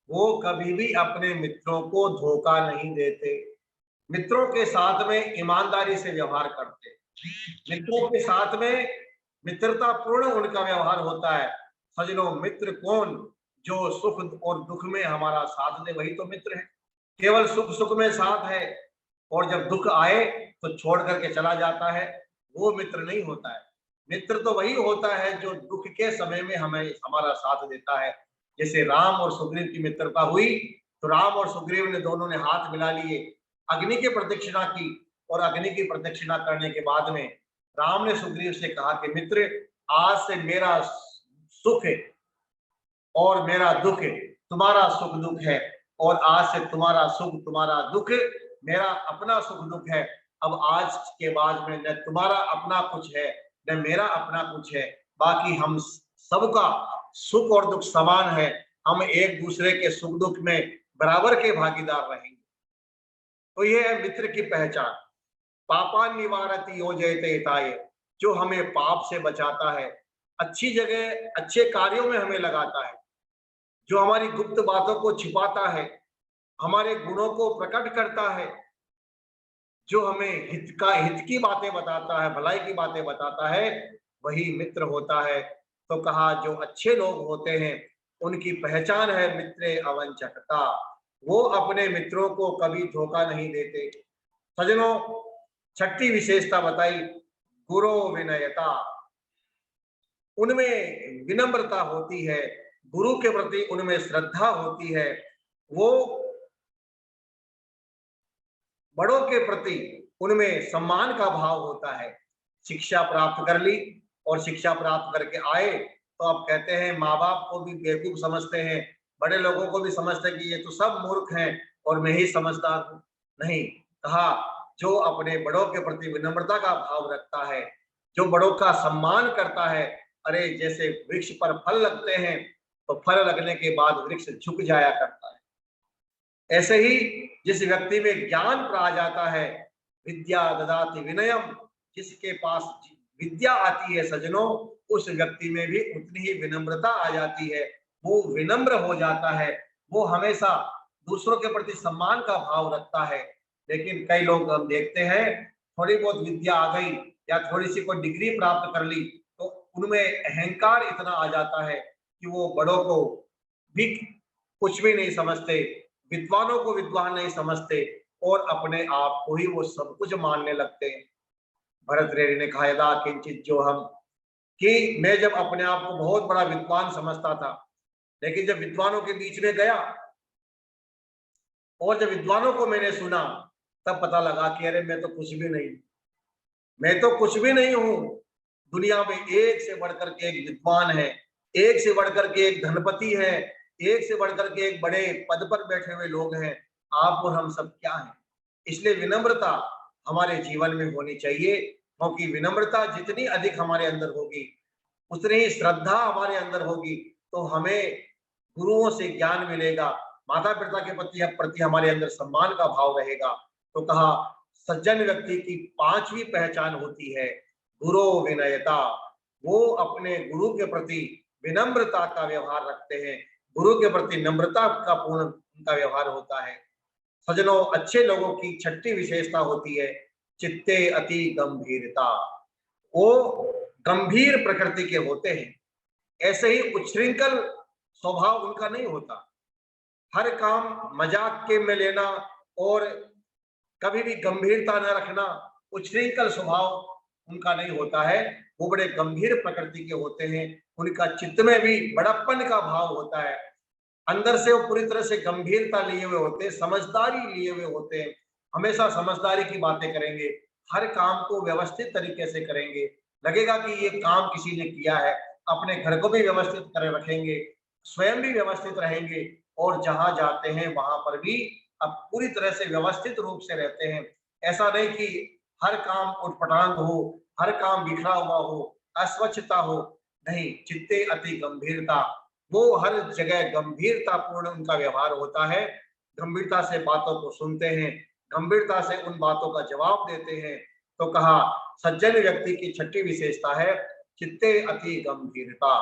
वो कभी भी अपने मित्रों को धोखा नहीं देते, मित्रों के साथ में ईमानदारी से व्यवहार करते, मित्रों के साथ में मित्रता पूर्ण उनका व्यवहार होता है। सजनों, मित्र कौन? जो सुख और दुख में हमारा साथ दे, वही तो मित्र है। केवल सुख सुख में साथ है और जब दुख आए तो छोड़ करके चला जाता है, वो मित्र नहीं होता है। मित्र तो वही होता है जो दुख के समय में हमें हमारा साथ देता है। जैसे राम और सुग्रीव की मित्रता हुई, तो राम और सुग्रीव ने दोनों ने हाथ मिला लिए, अग्नि की प्रदक्षिणा की, और अग्नि की प्रदक्षिणा करने के बाद में राम ने सुग्रीव से कहा कि मित्र, आज से मेरा सुख और मेरा दुख तुम्हारा सुख दुख है, और आज से तुम्हारा सुख तुम्हारा दुख मेरा अपना सुख दुख है। अब आज के बाद में न तुम्हारा अपना कुछ है न मेरा अपना कुछ है, बाकी हम सबका सुख और दुख समान है। हम एक दूसरे के सुख दुख में बराबर के भागीदार रहेंगे। तो ये है मित्र की पहचान। पापा निवारति योजयते हिताय, जो हमें पाप से बचाता है, अच्छी जगह अच्छे कार्यों में हमें लगाता है, जो हमारी गुप्त बातों को छिपाता है, हमारे गुणों को प्रकट करता है, जो हमें हित की बातें बताता है, भलाई की बातें बताता है, वही मित्र होता है। तो कहा जो अच्छे लोग होते हैं उनकी पहचान है मित्रे अवंचकता, वो अपने मित्रों को कभी धोखा नहीं देते। सजनों, छठी विशेषता बताई गुरु विनयता, उनमें विनम्रता होती है, गुरु के प्रति उनमें श्रद्धा होती है, वो बड़ों के प्रति उनमें सम्मान का भाव होता है। शिक्षा प्राप्त कर ली और शिक्षा प्राप्त करके आए तो अब कहते हैं, माँ बाप को भी बेवकूफ समझते हैं, बड़े लोगों को भी समझते हैं कि ये तो सब मूर्ख हैं और मैं ही समझदार हूँ। नहीं, कहा जो अपने बड़ों के प्रति विनम्रता का भाव रखता है, जो बड़ों का सम्मान करता है, अरे जैसे वृक्ष पर फल लगते हैं तो फल लगने के बाद वृक्ष झुक जाया करता है, ऐसे ही जिस व्यक्ति में ज्ञान आ जाता है, विद्या ददाति विनयम, जिसके पास विद्या आती है सजनों, उस व्यक्ति में भी उतनी ही विनम्रता आ जाती है, वो विनम्र हो जाता है, वो हमेशा दूसरों के प्रति सम्मान का भाव रखता है। लेकिन कई लोग हम देखते हैं, थोड़ी बहुत विद्या आ गई या थोड़ी सी कोई डिग्री प्राप्त कर ली तो उनमें अहंकार इतना आ जाता है कि वो बड़ों को भी कुछ भी नहीं समझते, विद्वानों को विद्वान नहीं समझते और अपने आप को ही वो सब कुछ मानने लगते हैं। भरत रेड्डी ने कहा, यदा किंचित जो हम, कि मैं जब अपने आप को बहुत बड़ा विद्वान समझता था, लेकिन जब विद्वानों के बीच में गया और जब विद्वानों को मैंने सुना, तब पता लगा कि अरे मैं तो कुछ भी नहीं, मैं तो कुछ भी नहीं हूं। दुनिया में एक से बढ़कर के एक विद्वान है, एक से बढ़कर के एक धनपति है, एक से बढ़कर के एक बड़े पद पर बैठे हुए लोग हैं। आप और हम सब क्या हैं? इसलिए विनम्रता हमारे जीवन में होनी चाहिए, क्योंकि विनम्रता जितनी अधिक हमारे अंदर होगी, उतनी ही श्रद्धा हमारे अंदर होगी, तो हमें गुरुओं से ज्ञान मिलेगा, माता पिता के प्रति हमारे अंदर सम्मान का भाव रहेगा। तो कहा सज्जन व्यक्ति की पांचवी पहचान होती है गुरु विनयता, वो अपने गुरु के प्रति विनम्रता का व्यवहार रखते हैं, गुरु के प्रति नम्रता का पूर्ण उनका व्यवहार होता है। सजनों, अच्छे लोगों की छठी विशेषता होती है चित्ते अति गंभीरता, वो गंभीर प्रकृति के होते हैं, ऐसे ही उच्छृंखल स्वभाव उनका नहीं होता, हर काम मजाक के में लेना और कभी भी गंभीरता न रखना, उच्छृंखल स्वभाव उनका नहीं होता है, वो बड़े गंभीर प्रकृति के होते हैं, उनका चित्त में भी बड़प्पन का भाव होता है, अंदर से वो पूरी तरह से गंभीरता लिए हुए होते हैं, समझदारी लिए हुए होते हैं, हमेशा समझदारी की बातें करेंगे, हर काम को व्यवस्थित तरीके से करेंगे, लगेगा कि ये काम किसी ने किया है, अपने घर को भी व्यवस्थित कर रखेंगे, स्वयं भी व्यवस्थित रहेंगे और जहां जाते हैं वहां पर भी अब पूरी तरह से व्यवस्थित रूप से रहते हैं। ऐसा नहीं कि हर काम उटपटांग हो, हर काम बिखरा हुआ हो, अस्वच्छता हो, नहीं, चित्ते अति गंभीरता, वो हर जगह गंभीरता पूर्ण उनका व्यवहार होता है, गंभीरता से बातों को सुनते हैं, गंभीरता से उन बातों का जवाब देते हैं। तो कहा सज्जन व्यक्ति की छठी विशेषता है चित्ते अति गंभीरता।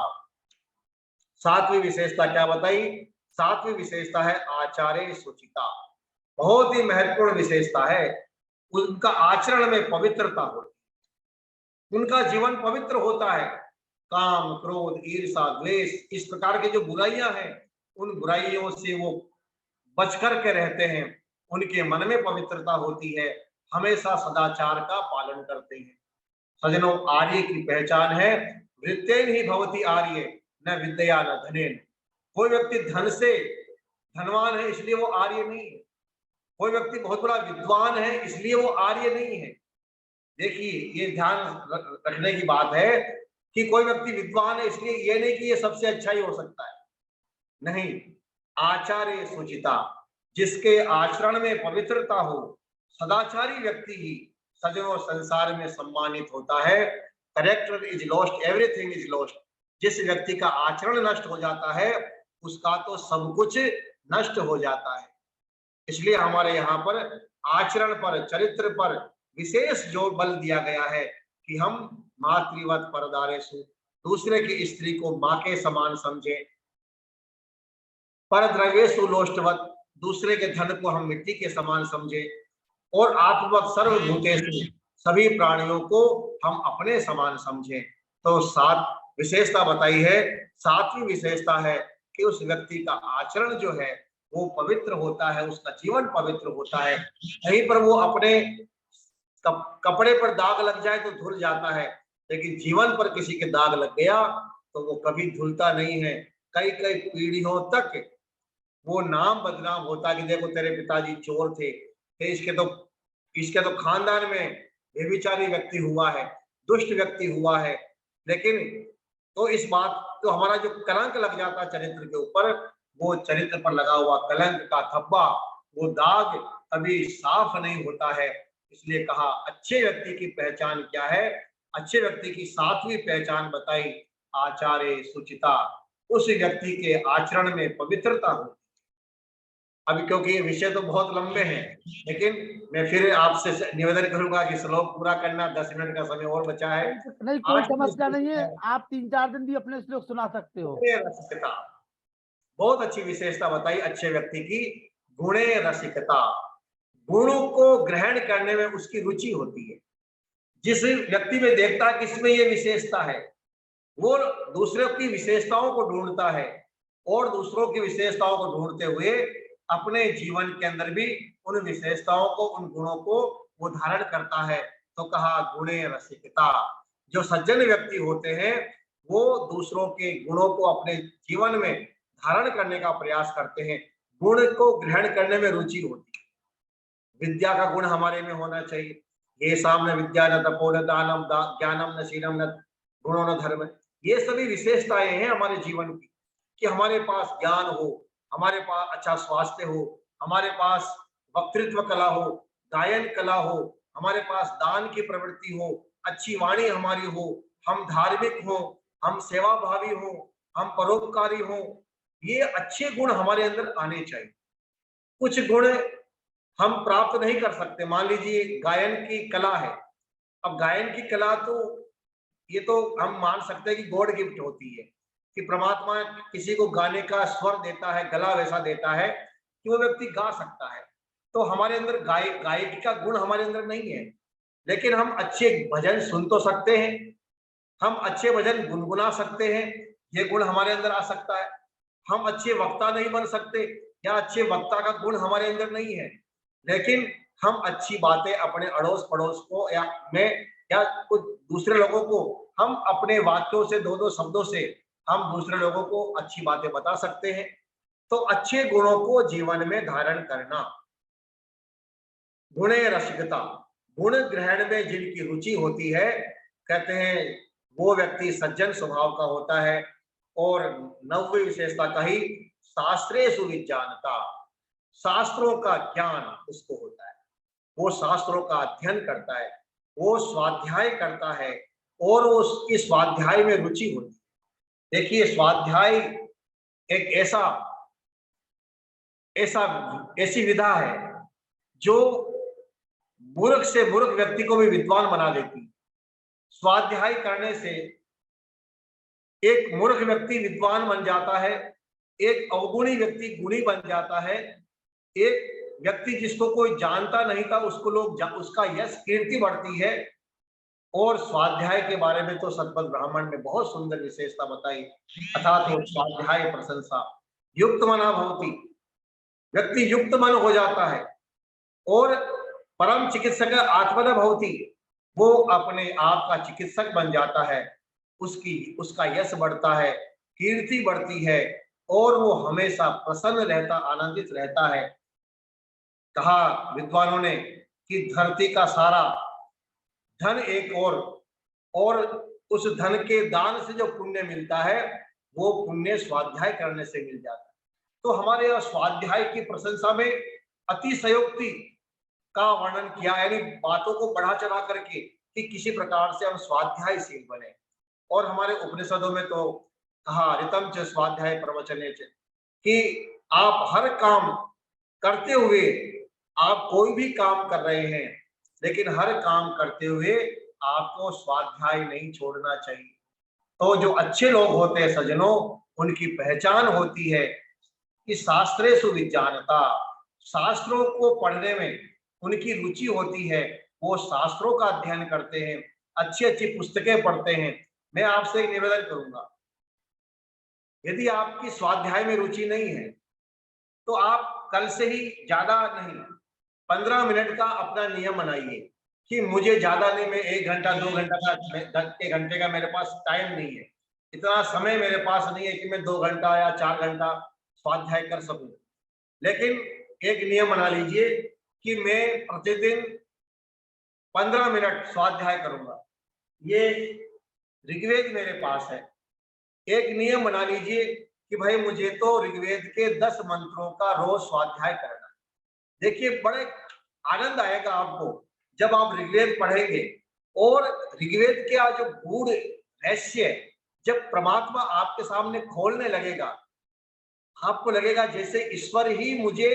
सातवीं विशेषता क्या बताई? सातवीं विशेषता है आचार्य सुचिता, बहुत ही महत्वपूर्ण विशेषता है, उनका आचरण में पवित्रता होती है, उनका जीवन पवित्र होता है, काम, क्रोध, ईर्ष्या, द्वेष, इस प्रकार की जो बुराइयां हैं, उन बुराइयों से वो बच कर के रहते हैं। उनके मन में पवित्रता होती है, हमेशा सदाचार का पालन करते हैं। सज्जनों, आर्य की पहचान है वृत्तेन ही भवति आर्य, न विद्या न धनेन। कोई व्यक्ति धन से धनवान है इसलिए वो आर्य नहीं है। कोई व्यक्ति बहुत बड़ा विद्वान है इसलिए वो आर्य नहीं है। देखिए, ये ध्यान रखने की बात है कि कोई व्यक्ति विद्वान है इसलिए ये नहीं कि ये सबसे अच्छा ही हो सकता है। नहीं, आचार्य सुचिता, जिसके आचरण में पवित्रता हो, सदाचारी व्यक्ति ही सज्जनों संसार में सम्मानित होता है। Character is lost, everything is lost. जिस व्यक्ति का आचरण नष्ट हो जाता है, उसका तो सब कुछ नष्ट हो जाता है। इसलिए हमारे यहाँ पर आचरण पर, चरित्र पर विशेष जोर बल दिया गया है कि हम मातृवत परदारेषु, दूसरे की स्त्री को माँ के समान समझें। परद्रव्येषु लोष्टवत, दूसरे के धन को हम मिट्टी के समान समझे। और आत्मवत सर्वभूतेषु, सभी प्राणियों को हम अपने समान समझें। तो 7 विशेषता बताई है। 7वीं विशेषता है कि उस व्यक्ति का आचरण जो है वो पवित्र होता है, उसका जीवन पवित्र होता है। कहीं पर वो अपने कपड़े पर दाग लग जाए तो धुल जाता है, लेकिन जीवन पर किसी के दाग लग गया तो वो कभी धुलता नहीं है। कई कई पीढ़ियों तक वो नाम बदनाम होता कि देखो तेरे पिताजी चोर थे, इसके तो खानदान में व्यभिचारी व्यक्ति हुआ है, दुष्ट व्यक्ति हुआ है। लेकिन तो इस बात तो हमारा जो कलंक लग जाता चरित्र के ऊपर, वो चरित्र पर लगा हुआ कलंक का धब्बा, वो दाग कभी साफ नहीं होता है। इसलिए कहा अच्छे व्यक्ति की पहचान क्या है। अच्छे व्यक्ति की 7वीं पहचान बताई, आचार्य सुचिता, उस व्यक्ति के आचरण में पवित्रता हो। अभी क्योंकि ये विषय तो बहुत लंबे हैं, लेकिन मैं फिर आपसे निवेदन करूंगा कि श्लोक पूरा करना। 10 मिनट का समय और बचा है। नहीं, कोई समस्या नहीं है, आप 3-4 दिन भी अपने श्लोक सुना सकते हो। रसिकता, बहुत अच्छी विशेषता बताई अच्छे व्यक्ति की, गुणे रसिकता। गुणों को ग्रहण करने में उसकी रुचि होती है। जिस व्यक्ति में देखता है कि इसमें ये विशेषता है, वो दूसरों की विशेषताओं को ढूंढता है और दूसरों की विशेषताओं को ढूंढते हुए अपने जीवन के अंदर भी उन विशेषताओं को, उन गुणों को वो धारण करता है। तो कहा गुणे रसिकता। जो सज्जन व्यक्ति होते हैं वो दूसरों के गुणों को अपने जीवन में धारण करने का प्रयास करते हैं, गुण को ग्रहण करने में रुचि होती है। विद्या का गुण हमारे में होना चाहिए। ये सामने विद्या न तपो न दानम ज्ञानम न शीलम न गुणों न धर्म। ये सभी विशेषताएं हैं हमारे जीवन की, कि हमारे पास ज्ञान हो, हमारे पास अच्छा स्वास्थ्य हो, हमारे पास वक्तृत्व कला हो, गायन कला हो, हमारे पास दान की प्रवृत्ति हो, अच्छी वाणी हमारी हो, हम धार्मिक हो, हम सेवा भावी हो, हम परोपकारी हो। ये अच्छे गुण हमारे अंदर आने चाहिए। कुछ गुण हम प्राप्त नहीं कर सकते। मान लीजिए गायन की कला है। अब गायन की कला तो ये तो हम मान सकते हैं कि गॉड गिफ्ट होती है, कि परमात्मा किसी को गाने का स्वर देता है, गला वैसा देता है कि वो व्यक्ति गा सकता है। तो हमारे अंदर गायकी का गुण हमारे अंदर नहीं है, लेकिन हम अच्छे भजन सुन तो सकते हैं, हम अच्छे भजन गुनगुना सकते हैं, ये गुण हमारे अंदर आ सकता है। हम अच्छे वक्ता नहीं बन सकते, या अच्छे वक्ता का गुण हमारे अंदर नहीं है, लेकिन हम अच्छी बातें अपने अड़ोस पड़ोस को या कुछ दूसरे लोगों को हम अपने वाक्यों से, 2-2 शब्दों से हम दूसरे लोगों को अच्छी बातें बता सकते हैं। तो अच्छे गुणों को जीवन में धारण करना। गुणे रसिकता, गुण ग्रहण में जिनकी रुचि होती है, कहते हैं वो व्यक्ति सज्जन स्वभाव का होता है। और 9वीं विशेषता कही, शास्त्रेषु विज्ञानता, शास्त्रों का ज्ञान उसको होता है। वो शास्त्रों का अध्ययन करता है, वो स्वाध्याय करता है, और वो इस स्वाध्याय में रुचि होती है। देखिए, स्वाध्याय एक ऐसी विधा है जो मूर्ख से मूर्ख व्यक्ति को भी विद्वान बना देती। स्वाध्याय करने से एक मूर्ख व्यक्ति विद्वान बन जाता है, एक अवगुणी व्यक्ति गुणी बन जाता है, एक व्यक्ति जिसको कोई जानता नहीं था उसको उसका यश कीर्ति बढ़ती है। और स्वाध्याय के बारे में तो सतपथ ब्राह्मण में बहुत सुंदर विशेषता बताई। अर्थात तो स्वाध्याय प्रशंसा युक्त मना भवति, व्यक्ति युक्त मन हो जाता है। और परम चिकित्सक आत्मन भवति, वो अपने आप का चिकित्सक बन जाता है। उसका यश बढ़ता है, कीर्ति बढ़ती है और वो हमेशा प्रसन्न रहता, आनंदित रहता है। कहा विद्वानों ने कि धरती का सारा धन एक और उस धन के दान से जो पुण्य मिलता है वो पुण्य स्वाध्याय करने से मिल जाता है। तो हमारे यहाँ स्वाध्याय की प्रशंसा में अतिशयोक्ति का वर्णन किया, यानी बातों को बढ़ा चढ़ा करके कि किसी प्रकार से हम स्वाध्यायशील बने। और हमारे उपनिषदों में तो कहा ऋतम च स्वाध्याय प्रवचने च, कि आप हर काम करते हुए, आप कोई भी काम कर रहे हैं लेकिन हर काम करते हुए आपको स्वाध्याय नहीं छोड़ना चाहिए। तो जो अच्छे लोग होते हैं सज्जनों, उनकी पहचान होती है कि शास्त्रेषु विज्ञानता, शास्त्रों को पढ़ने में उनकी रुचि होती है। वो शास्त्रों का अध्ययन करते हैं, अच्छी अच्छी पुस्तकें पढ़ते हैं। मैं आपसे एक निवेदन करूंगा, यदि आपकी स्वाध्याय में रुचि नहीं है तो आप कल से ही ज्यादा नहीं, 15 मिनट का अपना नियम बनाइए कि मुझे ज्यादा नहीं, मैं 1 घंटा 2 घंटा का, 1 घंटे का मेरे पास टाइम नहीं है, इतना समय मेरे पास नहीं है कि मैं 2 घंटा या 4 घंटा स्वाध्याय कर सकूं। लेकिन एक नियम बना लीजिए कि मैं प्रतिदिन 15 मिनट स्वाध्याय करूंगा। ये ऋग्वेद मेरे पास है। एक नियम बना लीजिए कि भाई मुझे तो ऋग्वेद के 10 मंत्रों का रोज स्वाध्याय करना है। देखिए बड़े आनंद आएगा आपको जब आप ऋग्वेद पढ़ेंगे और ऋग्वेद के जो गूढ़ रहस्य जब परमात्मा आपके सामने खोलने लगेगा, आपको लगेगा जैसे ईश्वर ही मुझे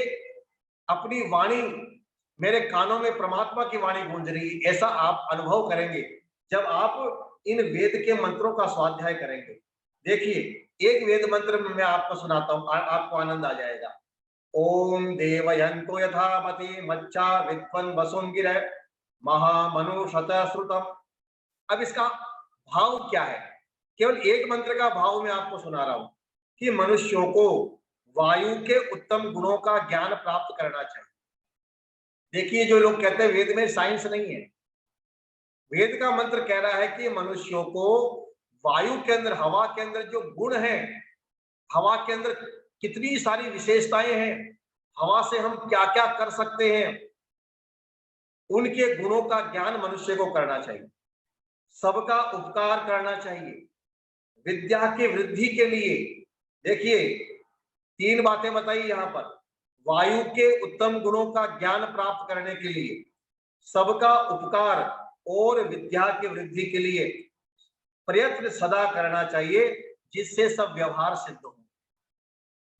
अपनी वाणी, मेरे कानों में परमात्मा की वाणी गूंज रही है, ऐसा आप अनुभव करेंगे जब आप इन वेद के मंत्रों का स्वाध्याय करेंगे। देखिए एक वेद मंत्र में मैं आपको सुनाता हूँ, आपको आनंद आ जाएगा। ओम देवयंतो यथामति मच्चा विद्वन वसुंगिर महामनुषत श्रुतम। अब इसका भाव क्या है? केवल एक मंत्र का भाव मैं आपको सुना रहा हूं कि मनुष्यों को वायु के उत्तम गुणों का ज्ञान प्राप्त करना चाहिए। देखिए जो लोग कहते हैं वेद में साइंस नहीं है, वेद का मंत्र कह रहा है कि मनुष्यों को वायु के अंदर, हवा के अंदर जो गुण है, हवा के अंदर कितनी सारी विशेषताएं हैं, हवा से हम क्या क्या कर सकते हैं, उनके गुणों का ज्ञान मनुष्य को करना चाहिए। सबका उपकार करना चाहिए, विद्या की वृद्धि के लिए। देखिए 3 बातें बताई यहां पर, वायु के उत्तम गुणों का ज्ञान प्राप्त करने के लिए, सबका उपकार और विद्या की वृद्धि के लिए प्रयत्न सदा करना चाहिए, जिससे सब व्यवहार सिद्ध हो।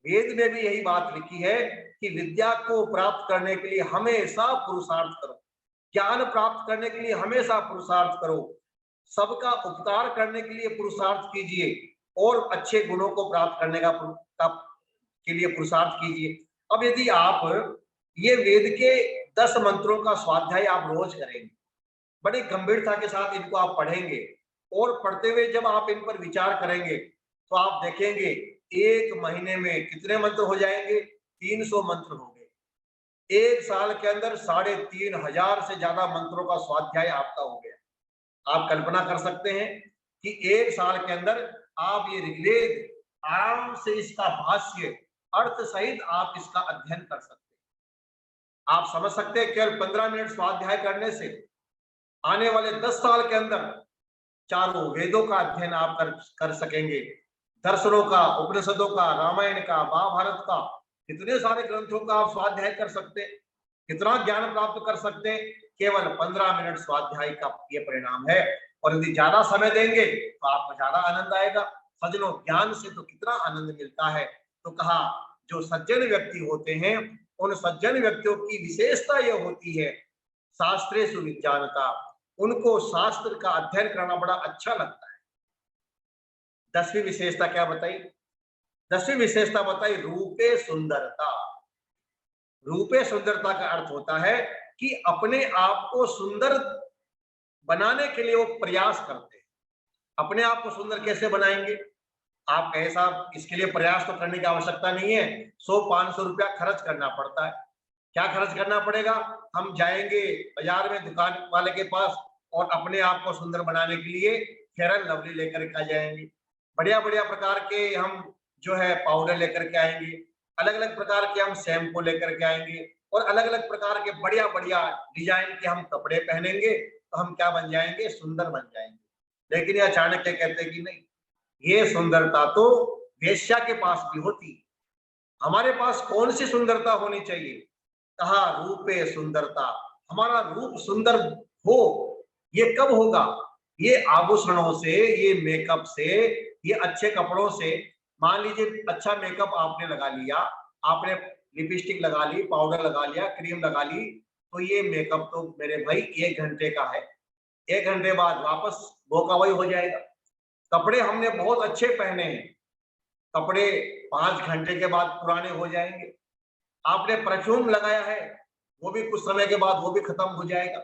वेद में भी यही बात लिखी है कि विद्या को प्राप्त करने के लिए हमेशा पुरुषार्थ करो, ज्ञान प्राप्त करने के लिए हमेशा पुरुषार्थ करो, सबका उपकार करने के लिए पुरुषार्थ कीजिए और अच्छे गुणों को प्राप्त करने के लिए पुरुषार्थ कीजिए। अब यदि आप ये वेद के 10 मंत्रों का स्वाध्याय आप रोज करेंगे, बड़ी गंभीरता के साथ इनको आप पढ़ेंगे और पढ़ते हुए जब आप इन पर विचार करेंगे तो आप देखेंगे 1 महीने में कितने मंत्र हो जाएंगे? 300 मंत्र हो गए। 1 साल के अंदर 3500 से ज्यादा मंत्रों का स्वाध्याय आपका हो गया। आप कल्पना कर सकते हैं कि 1 साल के अंदर आप ये ऋग्वेद आराम से इसका भाष्य अर्थ सहित आप इसका अध्ययन कर सकते हैं। आप समझ सकते हैं केवल 15 मिनट स्वाध्याय करने से आने वाले 10 साल के अंदर चारों वेदों का अध्ययन आप कर सकेंगे, दर्शनों का, उपनिषदों का, रामायण का, महाभारत का, कितने सारे ग्रंथों का आप स्वाध्याय कर सकते हैं, कितना ज्ञान प्राप्त कर सकते हैं। केवल 15 मिनट स्वाध्याय का ये परिणाम है। और यदि ज्यादा समय देंगे तो आपको ज्यादा आनंद आएगा। सज्जनों ज्ञान से तो कितना आनंद मिलता है। तो कहा जो सज्जन व्यक्ति होते हैं, उन सज्जन व्यक्तियों की विशेषता यह होती है शास्त्रेषु विज्ञानता, उनको शास्त्र का अध्ययन करना बड़ा अच्छा लगता है। 10वीं विशेषता क्या बताई? 10वीं विशेषता बताई रूपे सुंदरता। रूपे सुंदरता का अर्थ होता है कि अपने आप को सुंदर बनाने के लिए वो प्रयास करते हैं। अपने आप को सुंदर कैसे बनाएंगे? आप कहे साहब इसके लिए प्रयास तो करने की आवश्यकता नहीं है, 100-500 रुपया खर्च करना पड़ता है। क्या खर्च करना पड़ेगा? हम जाएंगे बाजार में दुकान वाले के पास और अपने आप को सुंदर बनाने के लिए फेयर एंड लवली लेकर के आ जाएंगे। बढ़िया बढ़िया प्रकार के हम जो है पाउडर लेकर के आएंगे, अलग अलग प्रकार के हम शैम्पू लेकर के आएंगे और अलग अलग प्रकार के बढ़िया बढ़िया डिजाइन के हम कपड़े पहनेंगे, तो हम क्या बन जाएंगे? सुंदर बन जाएंगे। लेकिन ये अचानक क्या कहते हैं कि नहीं, ये सुंदरता तो वेश्या के पास भी होती। हमारे पास कौन सी सुंदरता होनी चाहिए? कहा रूपे सुंदरता। हमारा रूप सुंदर हो, ये कब होगा? ये आभूषणों से, ये मेकअप से, ये अच्छे कपड़ों से। मान लीजिए अच्छा मेकअप आपने लगा लिया, आपने लिपस्टिक लगा ली, पाउडर लगा लिया, क्रीम लगा ली, तो ये मेकअप तो मेरे भाई 1 घंटे का है। 1 घंटे बाद वापस वो का वही हो जाएगा। कपड़े हमने बहुत अच्छे पहने हैं, कपड़े 5 घंटे के बाद पुराने हो जाएंगे। आपने परफ्यूम लगाया है, वो भी कुछ समय के बाद वो भी खत्म हो जाएगा।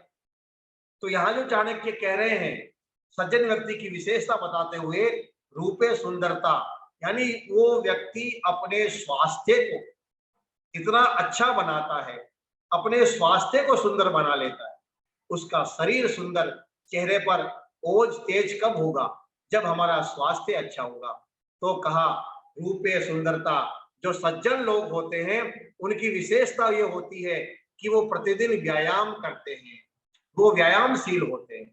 तो यहाँ जो चाणक्य कह रहे हैं, सज्जन व्यक्ति की विशेषता बताते हुए, रूपे सुंदरता, यानी वो व्यक्ति अपने स्वास्थ्य को इतना अच्छा बनाता है, अपने स्वास्थ्य को सुंदर बना लेता है। उसका शरीर सुंदर, चेहरे पर ओज तेज कब होगा? जब हमारा स्वास्थ्य अच्छा होगा। तो कहा रूपे सुंदरता। जो सज्जन लोग होते हैं उनकी विशेषता ये होती है कि वो प्रतिदिन व्यायाम करते हैं, वो व्यायामशील होते हैं,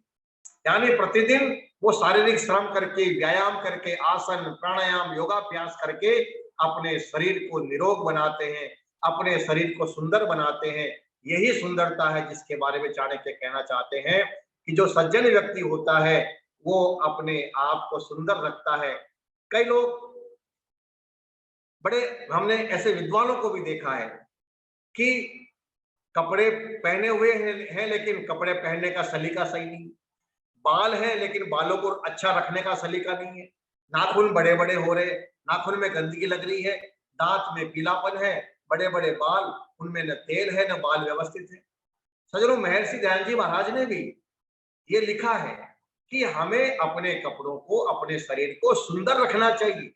यानी प्रतिदिन वो शारीरिक श्रम करके, व्यायाम करके, आसन प्राणायाम योगाभ्यास करके अपने शरीर को निरोग बनाते हैं, अपने शरीर को सुंदर बनाते हैं। यही सुंदरता है जिसके बारे में चाणक्य कहना चाहते हैं कि जो सज्जन व्यक्ति होता है वो अपने आप को सुंदर रखता है। कई लोग बड़े, हमने ऐसे विद्वानों को भी देखा है कि कपड़े पहने हुए हैं लेकिन कपड़े पहनने का सलीका सही नहीं, बाल है लेकिन बालों को अच्छा रखने का सलीका नहीं है, नाखून बड़े बड़े हो रहे, नाखून में गंदगी लग रही है, दांत में पीलापन है, बड़े बड़े बाल, उनमें न तेल है न बाल व्यवस्थित है। सज्जनों, महर्षि ध्यान जी महाराज ने भी ये लिखा है कि हमें अपने कपड़ों को, अपने शरीर को सुंदर रखना चाहिए।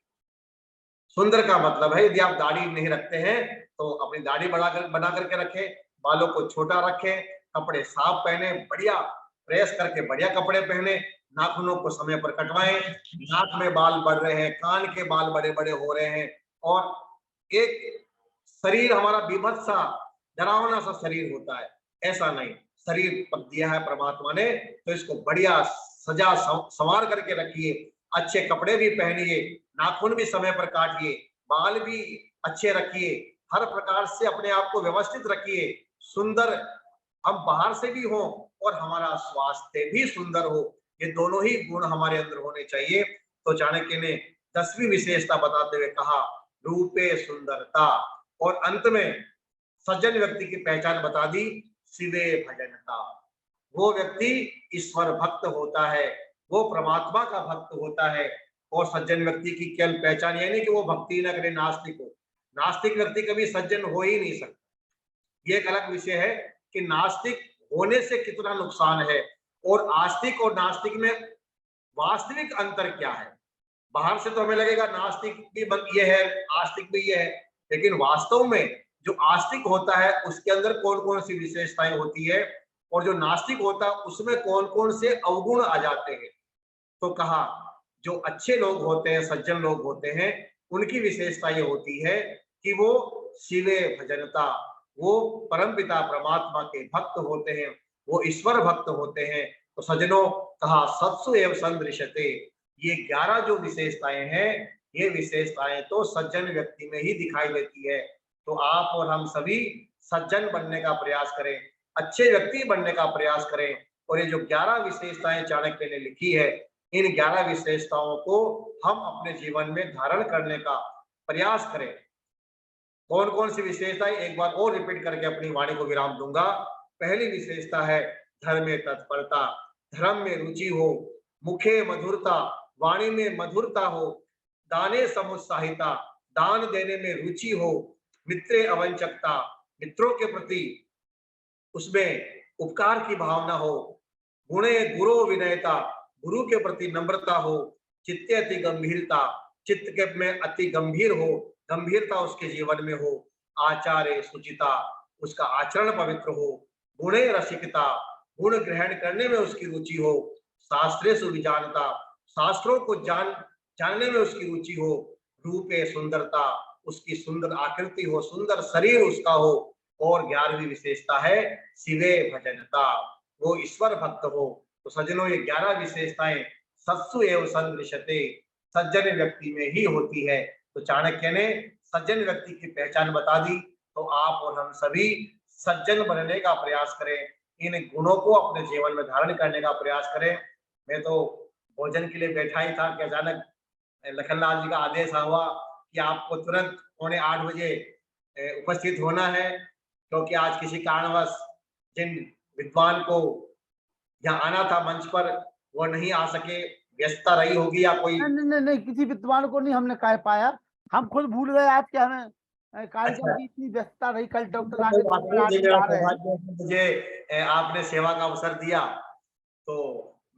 सुंदर का मतलब है यदि आप दाढ़ी नहीं रखते हैं तो अपनी दाढ़ी बना करके रखें, बालों को छोटा रखें, कपड़े साफ पहने, बढ़िया प्रेस करके बढ़िया कपड़े पहने, नाखूनों को समय पर कटवाएं, नाक में बाल बढ़ रहे हैं, कान के बाल बड़े बड़े हो रहे हैं और एक शरीर हमारा बीभत्स सा डरावना सा शरीर होता है, ऐसा नहीं। शरीर पर दिया है परमात्मा ने, तो इसको बढ़िया सजा संवार करके रखिए, अच्छे कपड़े भी पहनिए, नाखून भी समय पर काटिए, बाल भी अच्छे रखिए, हर प्रकार से अपने आप को व्यवस्थित रखिए, सुंदर हम बाहर से भी हो और हमारा स्वास्थ्य भी सुंदर हो, ये दोनों ही गुण हमारे अंदर होने चाहिए। तो चाणक्य ने 10वीं विशेषता बताते हुए कहा रूपे सुंदरता, और अंत में सज्जन व्यक्ति की पहचान बता दी, शिवे भजनता। वो व्यक्ति ईश्वर भक्त होता है, वो परमात्मा का भक्त होता है। और सज्जन व्यक्ति की केवल पहचान ये नहीं कि वो भक्ति न करे, नास्तिक हो, नास्तिक व्यक्ति कभी सज्जन हो ही नहीं सकता। ये एक अलग विषय है कि नास्तिक होने से कितना नुकसान है और आस्तिक और नास्तिक में वास्तविक अंतर क्या है। बाहर से तो हमें लगेगा नास्तिक भी ये है, आस्तिक भी ये है, लेकिन वास्तव में जो आस्तिक होता है उसके अंदर कौन कौन सी विशेषताएं होती है और जो नास्तिक होता है उसमें कौन कौन से अवगुण आ जाते हैं। तो कहा जो अच्छे लोग होते हैं, सज्जन लोग होते हैं, उनकी विशेषता ये होती है कि वो शिवे भजनता, वो परमपिता परमात्मा के भक्त होते हैं, वो ईश्वर भक्त होते हैं। तो सज्जनों, कहा सत्सु एव संदृश्यते, ये 11 जो विशेषताएं हैं, ये विशेषताएं तो सज्जन व्यक्ति में ही दिखाई देती है। तो आप और हम सभी सज्जन बनने का प्रयास करें, अच्छे व्यक्ति बनने का प्रयास करें और ये जो 11 विशेषताएं चाणक्य ने लिखी है, इन 11 विशेषताओं को हम अपने जीवन में धारण करने का प्रयास करें। कौन कौन सी विशेषताएं, एक बार और रिपीट करके अपनी वाणी को विराम दूंगा। पहली विशेषता है धर्म में तत्परता, धर्म में रुचि हो, मुखे मधुरता, वाणी में मधुरता हो, दाने समुत्साहिता, दान देने में रुचि हो, मित्रे अवंचकता, मित्रों के प्रति उसमें उपकार की भावना हो, गुणे गुरो विनयता, गुरु के प्रति नम्रता हो, चित्ते अति गंभीरता, चित्त के में अति गंभीर हो, गंभीरता उसके जीवन में हो, आचार्य सुचिता, उसका आचरण पवित्र हो, गुणे रसिकता, गुण ग्रहण करने में उसकी रुचि हो, शास्त्रे सुविजानता, शास्त्रों को जानने में उसकी रुचि हो, रूपे सुंदरता, उसकी सुंदर आकृति हो, सुंदर शरीर उसका हो, और 11वीं विशेषता है शिवे भजनता, वो ईश्वर भक्त हो। तो सज्जनों, ये 11 विशेषताएं सत्सु एवं सदृश्यते, सज्जन व्यक्ति में ही होती है। तो चाणक्य ने सज्जन व्यक्ति की पहचान बता दी। तो आप और हम सभी सज्जन बनने का प्रयास करें, इन गुणों को अपने जीवन में धारण करने का प्रयास करें। मैं तो भोजन के लिए बैठा ही था कि अचानक लखनलाल जी का आदेश हुआ कि आपको तुरंत 7:45 बजे उपस्थित होना है, क्योंकि आज किसी कारणवश जिन विद्वान को यहाँ आना था मंच पर, वो नहीं आ सके, व्यस्तता रही होगी या कोई। नहीं, किसी विद्वान को नहीं हमने कह पाया, हम खुद भूल गए आज के हमें कार्यक्रम की इतनी व्यस्तता रही। कल डॉक्टर आगे मुझे आपने सेवा का अवसर दिया, तो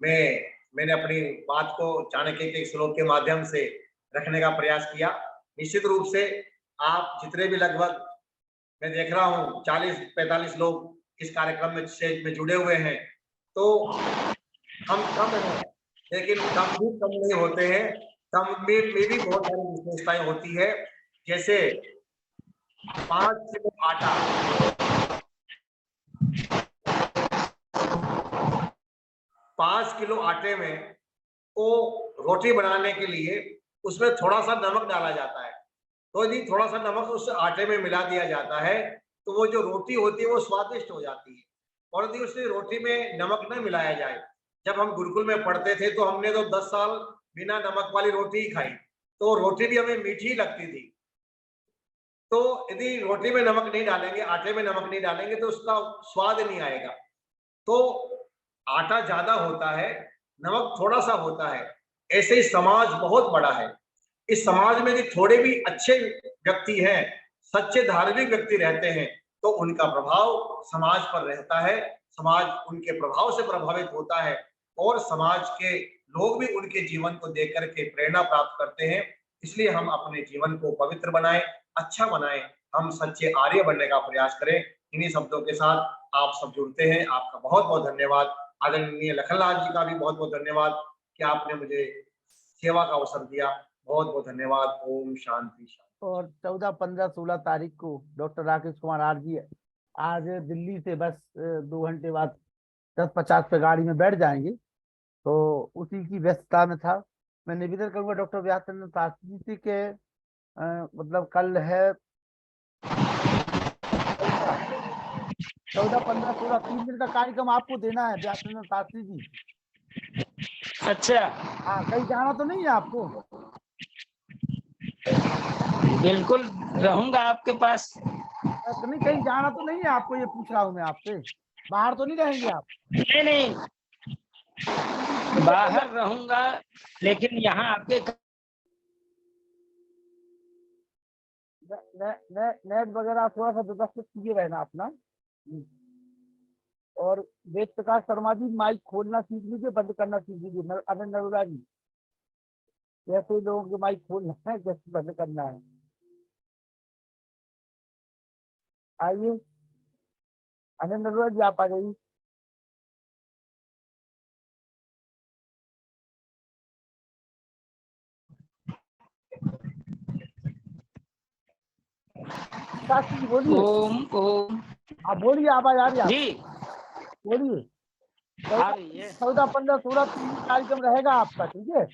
मैंने अपनी बात को चाणक्य के श्लोक के माध्यम से रखने का प्रयास किया। निश्चित रूप से आप जितने भी लगभग मैं देख रहा हूँ 40-45 लोग इस कार्यक्रम में जुड़े हुए हैं, तो हम कम हैं, लेकिन कम भी कम नहीं होते हैं। कम में भी बहुत सारी विशेषताएं होती है। जैसे 5 किलो आटा, 5 किलो आटे में वो रोटी बनाने के लिए उसमें थोड़ा सा नमक डाला जाता है। तो यदि थोड़ा सा नमक उस आटे में मिला दिया जाता है तो वो जो रोटी होती है वो स्वादिष्ट हो जाती है। और यदि उस रोटी में नमक न मिलाया जाए, जब हम गुरुकुल में पढ़ते थे तो हमने तो 10 साल बिना नमक वाली रोटी ही खाई, तो रोटी भी हमें मीठी लगती थी। तो यदि रोटी में नमक नहीं डालेंगे, आटे में नमक नहीं डालेंगे, तो उसका स्वाद नहीं आएगा। तो आटा ज्यादा होता है, नमक थोड़ा सा होता है। ऐसे ही समाज बहुत बड़ा है। इस समाज में यदि थोड़े भी अच्छे व्यक्ति हैं, सच्चे धार्मिक व्यक्ति रहते हैं, तो उनका प्रभाव समाज पर रहता है, समाज उनके प्रभाव से प्रभावित होता है, और समाज के लोग भी उनके जीवन को देख करके प्रेरणा प्राप्त करते हैं। इसलिए हम अपने जीवन को पवित्र बनाएं, अच्छा बनाएं, हम सच्चे आर्य बनने का प्रयास करें। इन्हीं शब्दों के साथ आप सब जुड़ते हैं। आपका बहुत बहुत धन्यवाद। आदरणीय लखनलाल जी का भी बहुत बहुत धन्यवाद कि आपने मुझे सेवा का अवसर दिया। बहुत बहुत धन्यवाद। ओम शांति शांति। और 14, 15, 16 तारीख को doctor Rakesh Kumar R G आज दिल्ली से बस 2 घंटे बाद 10:50 पे गाड़ी में बैठ जाएंगे, तो उसी की व्यस्तता में था। मैं निवेदन करूंगा डॉक्टर व्यासचंद्र शास्त्री जी के मतलब कल है 14, 15, 16 3 दिन का कार्यक्रम आपको देना है व्यासचंद्र शास्त्री जी। अच्छा, हाँ, कहीं जाना तो नहीं है आपको? बिल्कुल रहूंगा आपके पास। नहीं, कहीं जाना तो नहीं है आपको, ये पूछ रहा हूँ मैं आपसे। बाहर तो नहीं रहेंगे आप? नहीं, बाहर रहूंगा, लेकिन यहाँ आपके नेट वगैरह थोड़ा सा व्यवस्थित कीजिए रहना अपना। और वेद प्रकाश शर्मा जी माइक खोलना सीख लीजिए, बंद करना सीख लीजिए। अनंत नरोला जी, जैसे लोगों के माइक खोलना है, जैसे बंद करना है। आइए अनंत नरोला जी, आप आ जाइए। शास्त्री जी बोलिए। ओम ओम। आप बोलिए, आवाज आ रही है जी, बोलिए। आ रही है। 14, 15, 16 कार्यक्रम रहेगा आपका, ठीक है?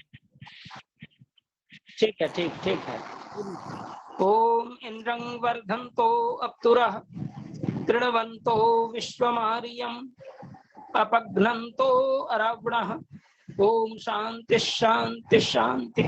ठीक है, ठीक है। ओम इंद्रं वर्धन्तो अप्सुरः कृण्वन्तो विश्वमार्यम् अपघ्नन्तो अरावणः। ओम शांति शांति शांति।